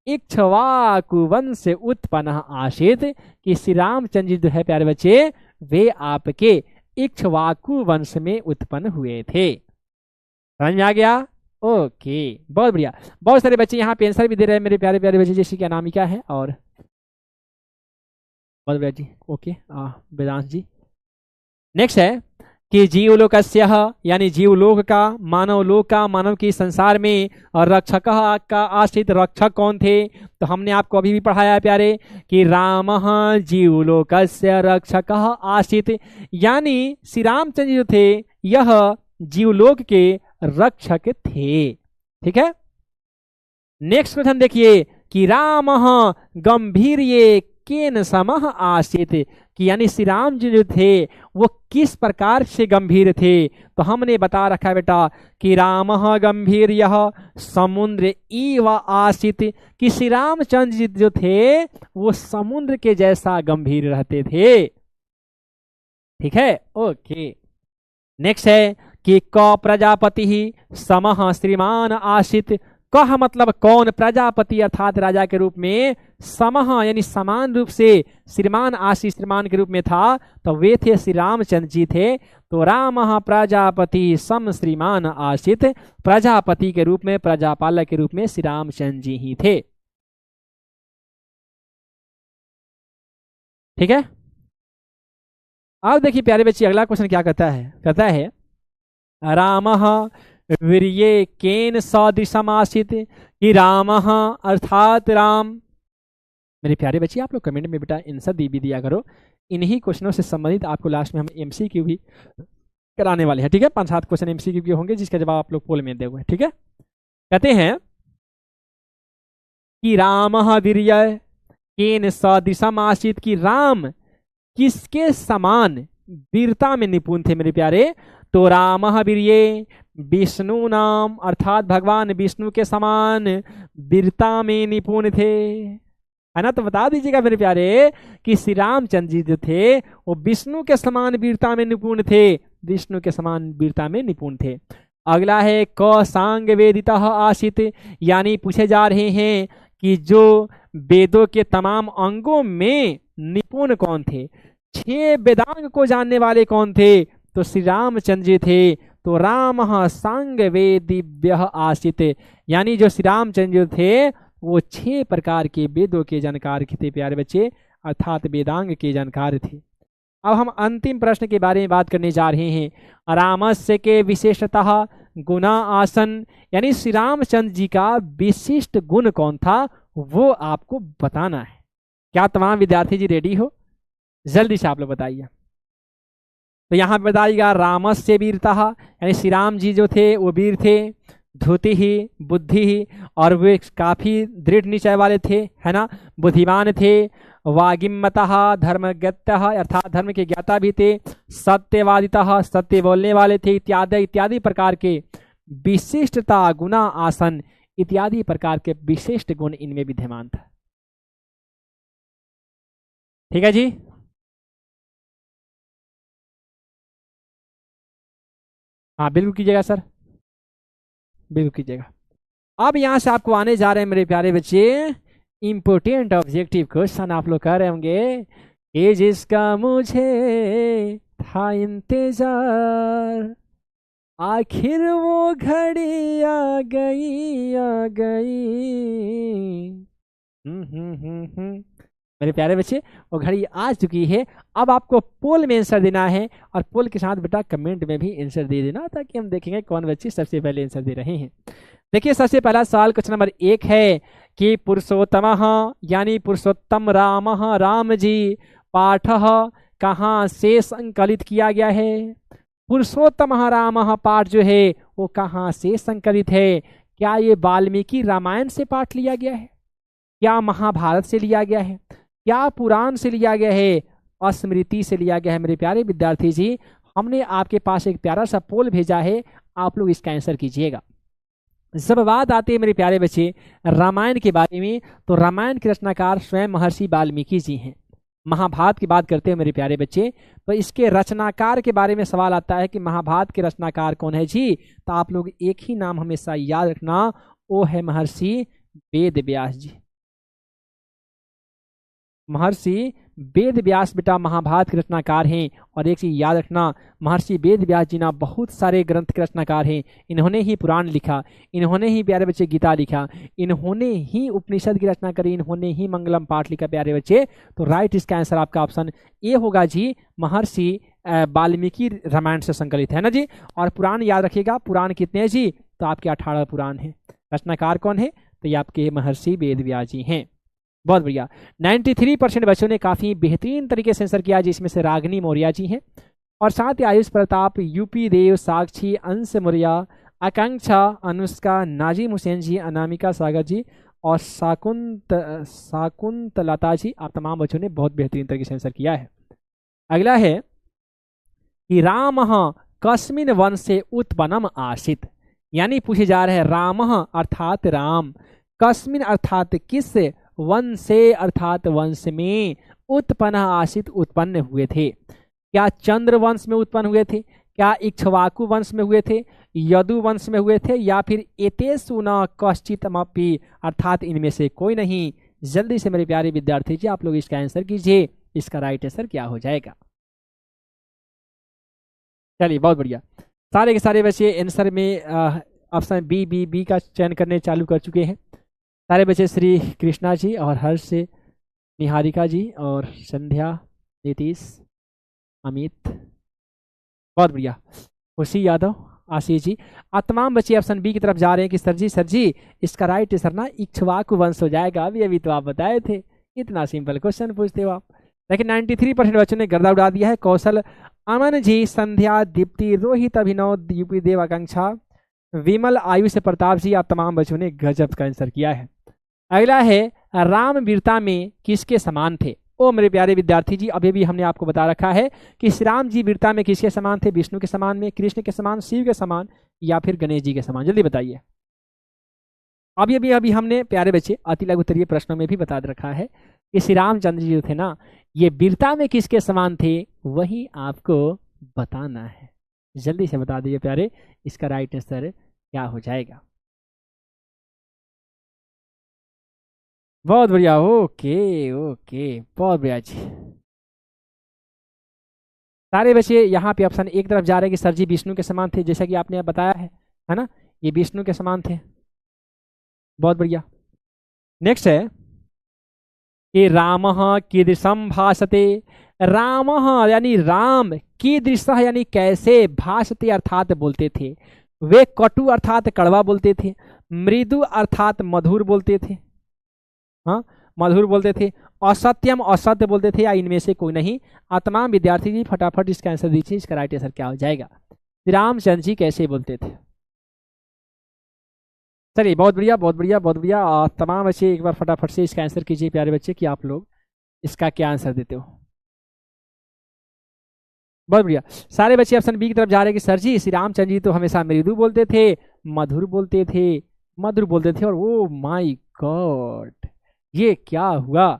इक्ष्वाकु वंश से उत्पन्न आशित, कि श्री रामचंद्र जी जो है प्यारे बच्चे वे आपके इक्ष्वाकु वंश में उत्पन्न हुए थे। समझ में आ गया? ओके बहुत बढ़िया। बहुत सारे बच्चे यहाँ पे आंसर भी दे रहे हैं मेरे प्यारे प्यारे बच्चे, जैसे कि अनामिका है और बहुत बढ़िया जी। ओके वेदांश जी। नेक्स्ट है कि जीवलोकस्य, यानी जीवलोक का, मानव लोक का, मानव की संसार में, और रक्षक का आश्रित रक्षक कौन थे? तो हमने आपको अभी भी पढ़ाया है प्यारे कि राम जीवलोकस्य रक्षक आश्रित, यानी श्री रामचंद्र जो थे यह जीवलोक के रक्षक थे। ठीक है, नेक्स्ट क्वेश्चन देखिए कि राम गंभीर ये केन समह आशित, कि यानी श्री राम जी जो थे वो किस प्रकार से गंभीर थे? तो हमने बता रखा है बेटा कि राम गंभीर यह समुद्र इव आशित, कि श्री रामचंद्र जी जो थे वो समुद्र के जैसा गंभीर रहते थे। ठीक है, ओके। नेक्स्ट है कि क प्रजापति ही समह श्रीमान आशित, कह मतलब कौन, प्रजापति अर्थात राजा के रूप में, समह यानी समान रूप से, श्रीमान आशीष श्रीमान के रूप में था, तो वे थे श्री रामचंद्र जी थे। तो राम प्रजापति सम श्रीमान आशित, प्रजापति के रूप में, प्रजापालक के रूप में श्री रामचंद्र जी ही थे। ठीक है, अब देखिए प्यारे बच्चे अगला क्वेश्चन क्या कहता है राम वीर्ये केन सदृशम आशित, कि राम अर्थात राम। मेरे प्यारे बच्चे आप लोग कमेंट में बेटा आंसर भी दिया करो, इन्हीं क्वेश्चनों से संबंधित आपको लास्ट में हम एमसीक्यू भी कराने वाले हैं। ठीक है, 5-7 क्वेश्चन एमसीक्यू के होंगे जिसका जवाब आप लोग पोल में दोगे। ठीक है, कहते हैं कि राम वीर्य केन सदृशम आशित, कि राम किसके समान वीरता में निपुण थे मेरे प्यारे? तो राम वीर्ये विष्णु नाम, अर्थात भगवान विष्णु के समान वीरता में निपुण थे, है ना। तो बता दीजिएगा मेरे प्यारे कि श्री रामचंद्र जी जो थे वो विष्णु के समान वीरता में निपुण थे, विष्णु के समान वीरता में निपुण थे। अगला है क सांग वेदिता आशित, यानी पूछे जा रहे हैं कि जो वेदों के तमाम अंगों में निपुण कौन थे, 6 वेदांग को जानने वाले कौन थे? तो श्री रामचंद्र जी थे। तो राम सांग वेदिभ्य आशित, यानी जो श्री रामचंद्र थे वो 6 प्रकार के वेदों के जानकार थे प्यारे बच्चे, अर्थात वेदांग के जानकार थे। अब हम अंतिम प्रश्न के बारे में बात करने जा रहे हैं। रामस्य के विशेषतः गुणा आसन, यानी श्री रामचंद्र जी का विशिष्ट गुण कौन था वो आपको बताना है। क्या तमाम विद्यार्थी जी रेडी हो? जल्दी से आप लोग बताइए। तो यहाँ पे बताइएगा रामस्य वीरता, यानी श्री राम जी जो थे वो वीर थे, धृति ही बुद्धि ही, और वे काफी दृढ़ निश्चय वाले थे, है ना, बुद्धिमान थे, वागिमतः धर्मज्ञतः अर्थात धर्म के ज्ञाता भी थे, सत्यवादितः सत्य बोलने वाले थे, इत्यादि इत्यादि प्रकार के विशिष्टता गुना आसन इत्यादि प्रकार के विशिष्ट गुण इनमें विद्यमान था। ठीक है जी। हाँ बिल्कुल कीजिएगा सर, बिल्कुल कीजिएगा। अब यहां से आपको आने जा रहे हैं मेरे प्यारे बच्चे इंपोर्टेंट ऑब्जेक्टिव क्वेश्चन। आप लोग कह रहे होंगे कि जिसका मुझे था इंतजार, आखिर वो घड़ी आ गई आ गई। मेरे प्यारे बच्चे वो घड़ी आ चुकी है। अब आपको पोल में आंसर देना है, और पोल के साथ बेटा कमेंट में भी आंसर दे देना, ताकि हम देखेंगे कौन बच्चे सबसे पहले आंसर दे रहे हैं। देखिए सबसे पहला सवाल क्वेश्चन नंबर 1 है कि पुरुषोत्तमः यानी पुरुषोत्तम रामः राम जी पाठः कहाँ से संकलित किया गया है। पुरुषोत्तम रामः पाठ जो है वो कहाँ से संकलित है। क्या ये वाल्मीकि रामायण से पाठ लिया गया है, क्या महाभारत से लिया गया है, क्या पुराण से लिया गया है, स्मृति से लिया गया है। मेरे प्यारे विद्यार्थी जी हमने आपके पास एक प्यारा सा पोल भेजा है, आप लोग इसका आंसर कीजिएगा। जब बात आती है मेरे प्यारे बच्चे रामायण के बारे में, तो रामायण के रचनाकार स्वयं महर्षि वाल्मीकि जी हैं। महाभारत की बात करते हैं मेरे प्यारे बच्चे, तो इसके रचनाकार के बारे में सवाल आता है कि महाभारत के रचनाकार कौन है जी, तो आप लोग एक ही नाम हमेशा याद रखना, वो है महर्षि वेद व्यास जी। महर्षि वेद व्यास बेटा महाभारत के रचनाकार हैं। और एक चीज याद रखना, महर्षि वेद व्यास जी ना बहुत सारे ग्रंथ के रचनाकार हैं। इन्होंने ही पुराण लिखा, इन्होंने ही प्यारे बच्चे गीता लिखा, इन्होंने ही उपनिषद की रचना करी, इन्होंने ही मंगलम पाठ लिखा प्यारे बच्चे। तो राइट इसका आंसर आपका ऑप्शन ए होगा जी, महर्षि वाल्मीकि रामायण से संकलित है ना जी। और पुराण याद रखिएगा, पुराण कितने हैं जी, तो आपके 18 पुराण हैं। रचनाकार कौन है, तो ये आपके महर्षि वेद व्यास जी हैं। बहुत बढ़िया। 93% बच्चों ने काफी बेहतरीन तरीके से आंसर किया, जिसमें से रागिनी मौर्य जी हैं, और साथ ही आयुष प्रताप, यूपी देव, साक्षी, अंश मौर्य, आकांक्षा, अनुष्का, नाजिम हुसैन जी, अनामिका सागर जी और साकुंतलता जी, आप तमाम बच्चों ने बहुत बेहतरीन तरीके से आंसर किया है। अगला है कि राम कस्मिन वन से उत्पन्नम आसित, यानी पूछे जा रहे हैं राम अर्थात राम, कस्मिन अर्थात किस, वन से अर्थात वंश में, उत्पन्न आसित उत्पन्न हुए थे। क्या चंद्र वंश में उत्पन्न हुए थे, क्या इक्ष्वाकु वंश में हुए थे, यदु वंश में हुए थे, या फिर एतेषु न कश्चितमपि अर्थात इनमें से कोई नहीं। जल्दी से मेरे प्यारे विद्यार्थी जी आप लोग इसका आंसर कीजिए, इसका राइट आंसर क्या हो जाएगा। चलिए बहुत बढ़िया, सारे के सारे बच्चे आंसर में ऑप्शन बी का चयन करने चालू कर चुके हैं। सारे बच्चे श्री कृष्णा जी और हर्ष से, निहारिका जी और संध्या, नीतीश, अमित, बहुत बढ़िया, खुशी यादव, आशीष जी, आप तमाम बच्चे ऑप्शन बी की तरफ जा रहे हैं कि सर जी इसका राइट आंसर ना इक्ष्वाकु वंश हो जाएगा। अभी तो आप बताए थे, इतना सिंपल क्वेश्चन पूछते हो आप। लेकिन 93% बच्चों ने गर्दा उड़ा दिया है। कौशल, अमन जी, संध्या, दीप्ति, रोहित, अभिनव, यूपी देव, आकांक्षा, विमल, आयुष, प्रताप जी, आप तमाम बच्चों ने गजब का आंसर किया है। अगला है राम वीरता में किसके समान थे। ओ मेरे प्यारे विद्यार्थी जी अभी भी हमने आपको बता रखा है कि श्री राम जी वीरता में किसके समान थे, विष्णु के समान में, कृष्ण के समान, शिव के समान, या फिर गणेश जी के समान। जल्दी बताइए। अभी हमने प्यारे बच्चे अति लघु उत्तरीय प्रश्नों में भी बता रखा है कि श्री रामचंद्र जी जो थे ना, ये वीरता में किसके समान थे, वही आपको बताना है। जल्दी से बता दीजिए प्यारे, इसका राइट आंसर क्या हो जाएगा। बहुत बढ़िया, ओके ओके, बहुत बढ़िया जी। सारे बच्चे यहाँ पे ऑप्शन एक तरफ जा रहे हैं कि सर जी विष्णु के समान थे, जैसा कि आपने बताया है ना, ये विष्णु के समान थे। बहुत बढ़िया। नेक्स्ट है कि राम कीदृशम भाषते, राम यानी राम, कीदृश यानी कैसे, भाषते अर्थात बोलते थे, वे कटु अर्थात कड़वा बोलते थे, मृदु अर्थात मधुर बोलते थे, हाँ मधुर बोलते थे, असत्यम, असत्य बोलते थे या इनमें से कोई नहीं। तमाम विद्यार्थी जी फटाफट इसका आंसर दीजिए, इसका राइट आंसर क्या हो जाएगा। श्री रामचंद्र जी कैसे बोलते थे। चलिए बहुत बढ़िया बहुत बढ़िया बहुत बढ़िया। तमाम बच्चे एक बार फटाफट से इसका आंसर कीजिए प्यारे बच्चे कि आप लोग इसका क्या आंसर देते हो। बहुत बढ़िया, सारे बच्चे ऑप्शन बी की तरफ जा रहे हैं कि सर जी श्री रामचंद्र जी तो हमेशा मृदु बोलते थे, मधुर बोलते थे, मधुर बोलते थे, और ओ माय गॉड ये क्या हुआ।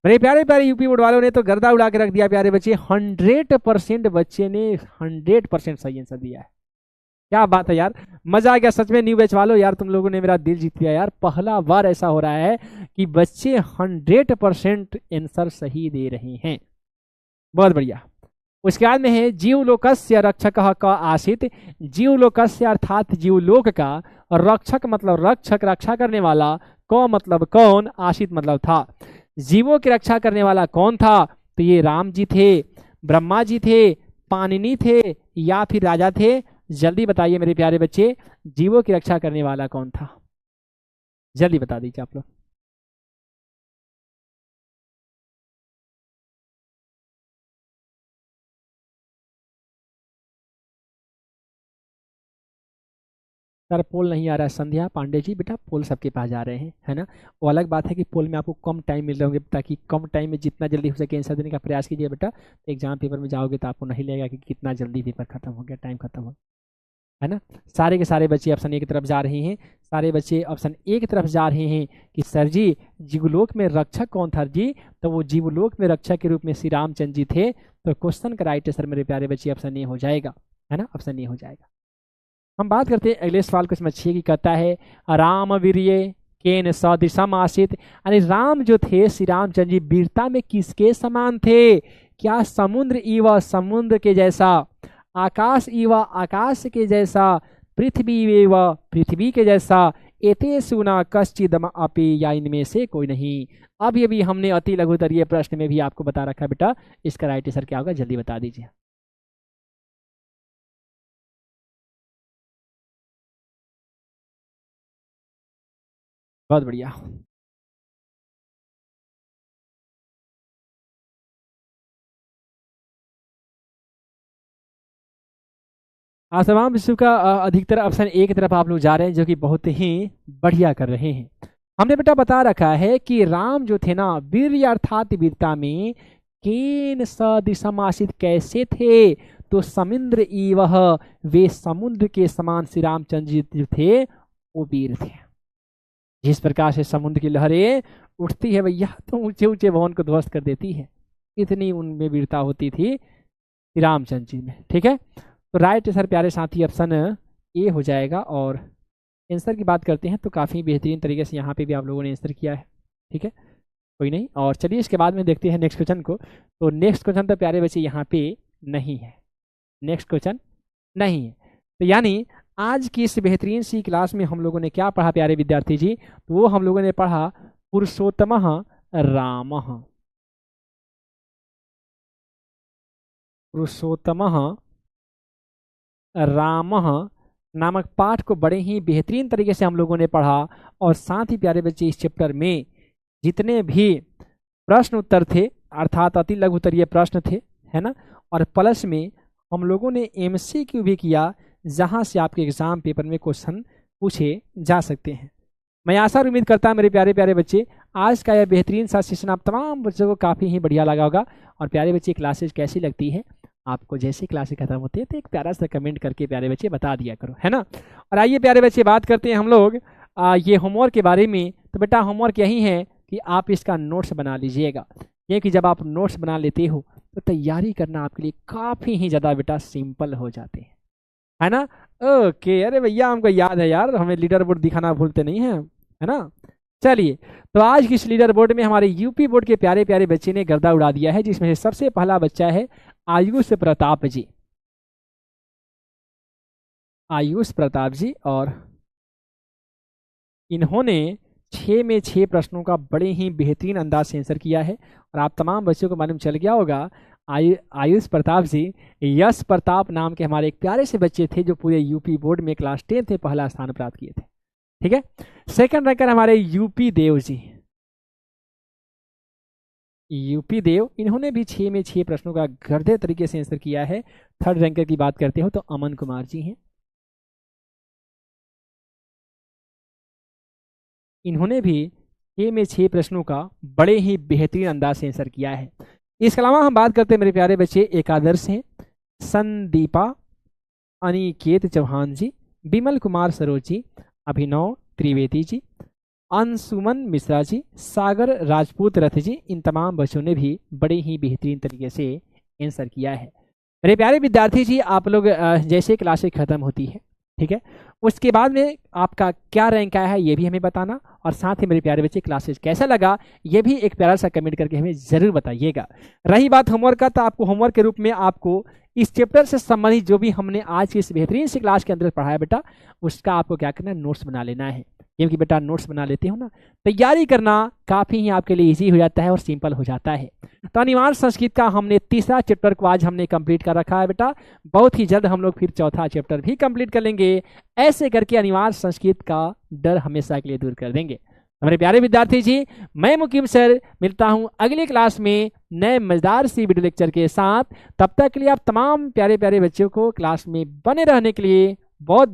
मेरे प्यारे प्यारे यूपी बोर्ड वालों ने तो गर्दा उड़ा के रख दिया प्यारे बच्चे। 100% बच्चे ने 100% सही आंसर दिया है। क्या बात है यार, मजा आ गया सच में। न्यू बैच वालों यार तुम लोगों ने मेरा दिल जीत लिया यार। पहला बार ऐसा हो रहा है कि बच्चे 100% आंसर सही दे रहे हैं। बहुत बढ़िया। उसके बाद में है जीवलोकस्य रक्षक का आशित। जीवलोकस्य अर्थात जीवलोक का, रक्षक मतलब रक्षक रक्षा करने वाला, क मतलब कौन, आशित मतलब था। जीवों की रक्षा करने वाला कौन था, तो ये राम जी थे, ब्रह्मा जी थे, पाणिनि थे, या फिर राजा थे। जल्दी बताइए मेरे प्यारे बच्चे, जीवों की रक्षा करने वाला कौन था, जल्दी बता दीजिए आप लोग। सर पोल नहीं आ रहा है संध्या पांडे जी, बेटा पोल सबके पास जा रहे हैं है ना। वो अलग बात है कि पोल में आपको कम टाइम मिल रहे होंगे, ताकि कम टाइम में जितना जल्दी हो सके आंसर देने का प्रयास कीजिए बेटा। तो एग्जाम पेपर में जाओगे तो आपको नहीं लगेगा कि कितना जल्दी पेपर खत्म हो गया, टाइम खत्म हो गया, है ना। सारे के सारे बच्चे ऑप्शन ए की तरफ जा रहे हैं। सारे बच्चे ऑप्शन ए की तरफ जा रहे हैं कि सर जी जीवलोक में रक्षक कौन था जी, तो वो जीवलोक में रक्षक के रूप में श्री रामचंद्र जी थे। तो क्वेश्चन का राइट आंसर मेरे प्यारे बच्चे ऑप्शन ए हो जाएगा, है ना, ऑप्शन ए हो जाएगा। हम बात करते हैं अगले सवाल को समझिए कि कहता है राम वीर्ये केन सदृशम आसित, यानी राम जो थे श्री रामचंद्र जी वीरता में किसके समान थे। क्या समुद्र इव समुद्र के जैसा, आकाश इव आकाश के जैसा, पृथ्वी एव पृथ्वी के जैसा, एते सुना कश्चिदम अपि, या इनमें से कोई नहीं। अब ये भी हमने अति लघुतरीय प्रश्न में भी आपको बता रखा है बेटा, इसका राइट आंसर क्या होगा जल्दी बता दीजिए। बहुत बढ़िया। आज तमाम विषयों का अधिकतर ऑप्शन ए की तरफ आप लोग जा रहे हैं, जो कि बहुत ही बढ़िया कर रहे हैं। हमने बेटा बता रखा है कि राम जो थे ना वीर अर्थात वीरता में केन सदृशम आसित कैसे थे, तो समुद्र इवह वे समुद्र के समान श्री रामचंद्र जी जो थे वो वीर थे। जिस प्रकार से समुद्र की लहरें उठती है भैया तो ऊंचे ऊंचे भवन को ध्वस्त कर देती है, इतनी उनमें वीरता होती थी श्री रामचंद्र जी में। ठीक है, तो राइट आंसर प्यारे साथी ऑप्शन ए हो जाएगा। और आंसर की बात करते हैं तो काफ़ी बेहतरीन तरीके से यहाँ पे भी आप लोगों ने आंसर किया है। ठीक है, कोई नहीं। और चलिए इसके बाद में देखते हैं नेक्स्ट क्वेश्चन को। तो नेक्स्ट क्वेश्चन तो प्यारे बच्चे यहाँ पे नहीं है, नेक्स्ट क्वेश्चन नहीं है। तो यानी आज की इस बेहतरीन सी क्लास में हम लोगों ने क्या पढ़ा प्यारे विद्यार्थी जी, तो वो हम लोगों ने पढ़ा पुरुषोत्तम राम, पुरुषोत्तम राम नामक पाठ को बड़े ही बेहतरीन तरीके से हम लोगों ने पढ़ा। और साथ ही प्यारे बच्चे इस चैप्टर में जितने भी प्रश्न उत्तर थे अर्थात अति लघु उत्तरीय प्रश्न थे, है ना, और प्लस में हम लोगों ने एमसीक्यू भी किया, जहां से आपके एग्जाम पेपर में क्वेश्चन पूछे जा सकते हैं। मैं आशा और उम्मीद करता हूं मेरे प्यारे प्यारे बच्चे आज का यह बेहतरीन सा सेशन आप तमाम बच्चों को काफ़ी ही बढ़िया लगा होगा। और प्यारे बच्चे क्लासेज कैसी लगती है आपको, जैसे क्लासेज खत्म होती है तो एक प्यारा सा कमेंट करके प्यारे बच्चे बता दिया करो, है ना। और आइए प्यारे बच्चे बात करते हैं हम लोग ये होमवर्क के बारे में। तो बेटा होमवर्क यही है कि आप इसका नोट्स बना लीजिएगा, क्योंकि जब आप नोट्स बना लेते हो तो तैयारी करना आपके लिए काफ़ी ही ज़्यादा बेटा सिंपल हो जाते हैं, है ना। ओके, अरे भैया हमको याद है यार, हमें लीडर बोर्ड दिखाना भूलते नहीं हैं, है ना। चलिए, तो आज की इस लीडर बोर्ड में हमारे यूपी बोर्ड के प्यारे प्यारे बच्चे ने गर्दा उड़ा दिया है, जिसमें से सबसे पहला बच्चा है आयुष प्रताप जी, आयुष प्रताप जी। और इन्होंने 6 में 6 प्रश्नों का बड़े ही बेहतरीन अंदाज से आंसर किया है। और आप तमाम बच्चों को मालूम चल गया होगा आयुष प्रताप जी यश प्रताप नाम के हमारे एक प्यारे से बच्चे थे, जो पूरे यूपी बोर्ड में क्लास 10 में पहला स्थान प्राप्त किए थे। ठीक है, सेकंड रैंकर हमारे यूपी देव जी, यूपी देव, इन्होंने भी 6 में 6 प्रश्नों का गढ़े तरीके से आंसर किया है। थर्ड रैंकर की बात करते हो तो अमन कुमार जी हैं, इन्होंने भी 6 में 6 प्रश्नों का बड़े ही बेहतरीन अंदाज से आंसर किया है। इसके अलावा हम बात करते हैं मेरे प्यारे बच्चे, एक आदर्श हैं संदीपा, अनिकेत चौहान जी, विमल कुमार सरोज जी, अभिनव त्रिवेदी जी, अंशुमन मिश्रा जी, सागर राजपूत रथ जी, इन तमाम बच्चों ने भी बड़े ही बेहतरीन तरीके से आंसर किया है। मेरे प्यारे विद्यार्थी जी, आप लोग जैसे क्लासेस खत्म होती है, ठीक है, उसके बाद में आपका क्या रैंक आया है ये भी हमें बताना, और साथ ही मेरे प्यारे बच्चे क्लासेस कैसा लगा ये भी एक प्यारा सा कमेंट करके हमें जरूर बताइएगा। रही बात होमवर्क का, तो आपको होमवर्क के रूप में आपको इस चैप्टर से संबंधित जो भी हमने आज की इस बेहतरीन सी क्लास के अंदर पढ़ाया बेटा, उसका आपको क्या करना है, नोट्स बना लेना है। क्योंकि बेटा नोट्स बना लेते हो ना, तैयारी करना काफ़ी ही आपके लिए इजी हो जाता है और सिंपल हो जाता है। तो अनिवार्य संस्कृत का हमने तीसरा चैप्टर को आज हमने कंप्लीट कर रखा है बेटा, बहुत ही जल्द हम लोग फिर चौथा चैप्टर भी कंप्लीट कर लेंगे। ऐसे करके अनिवार्य संस्कृत का डर हमेशा के लिए दूर कर देंगे। हमारे प्यारे विद्यार्थी जी, मैं मुकीम सर मिलता हूं अगली क्लास में नए मजेदार सी वीडियो लेक्चर के साथ। तब तक के लिए आप तमाम प्यारे प्यारे बच्चों को क्लास में बने रहने के लिए बहुत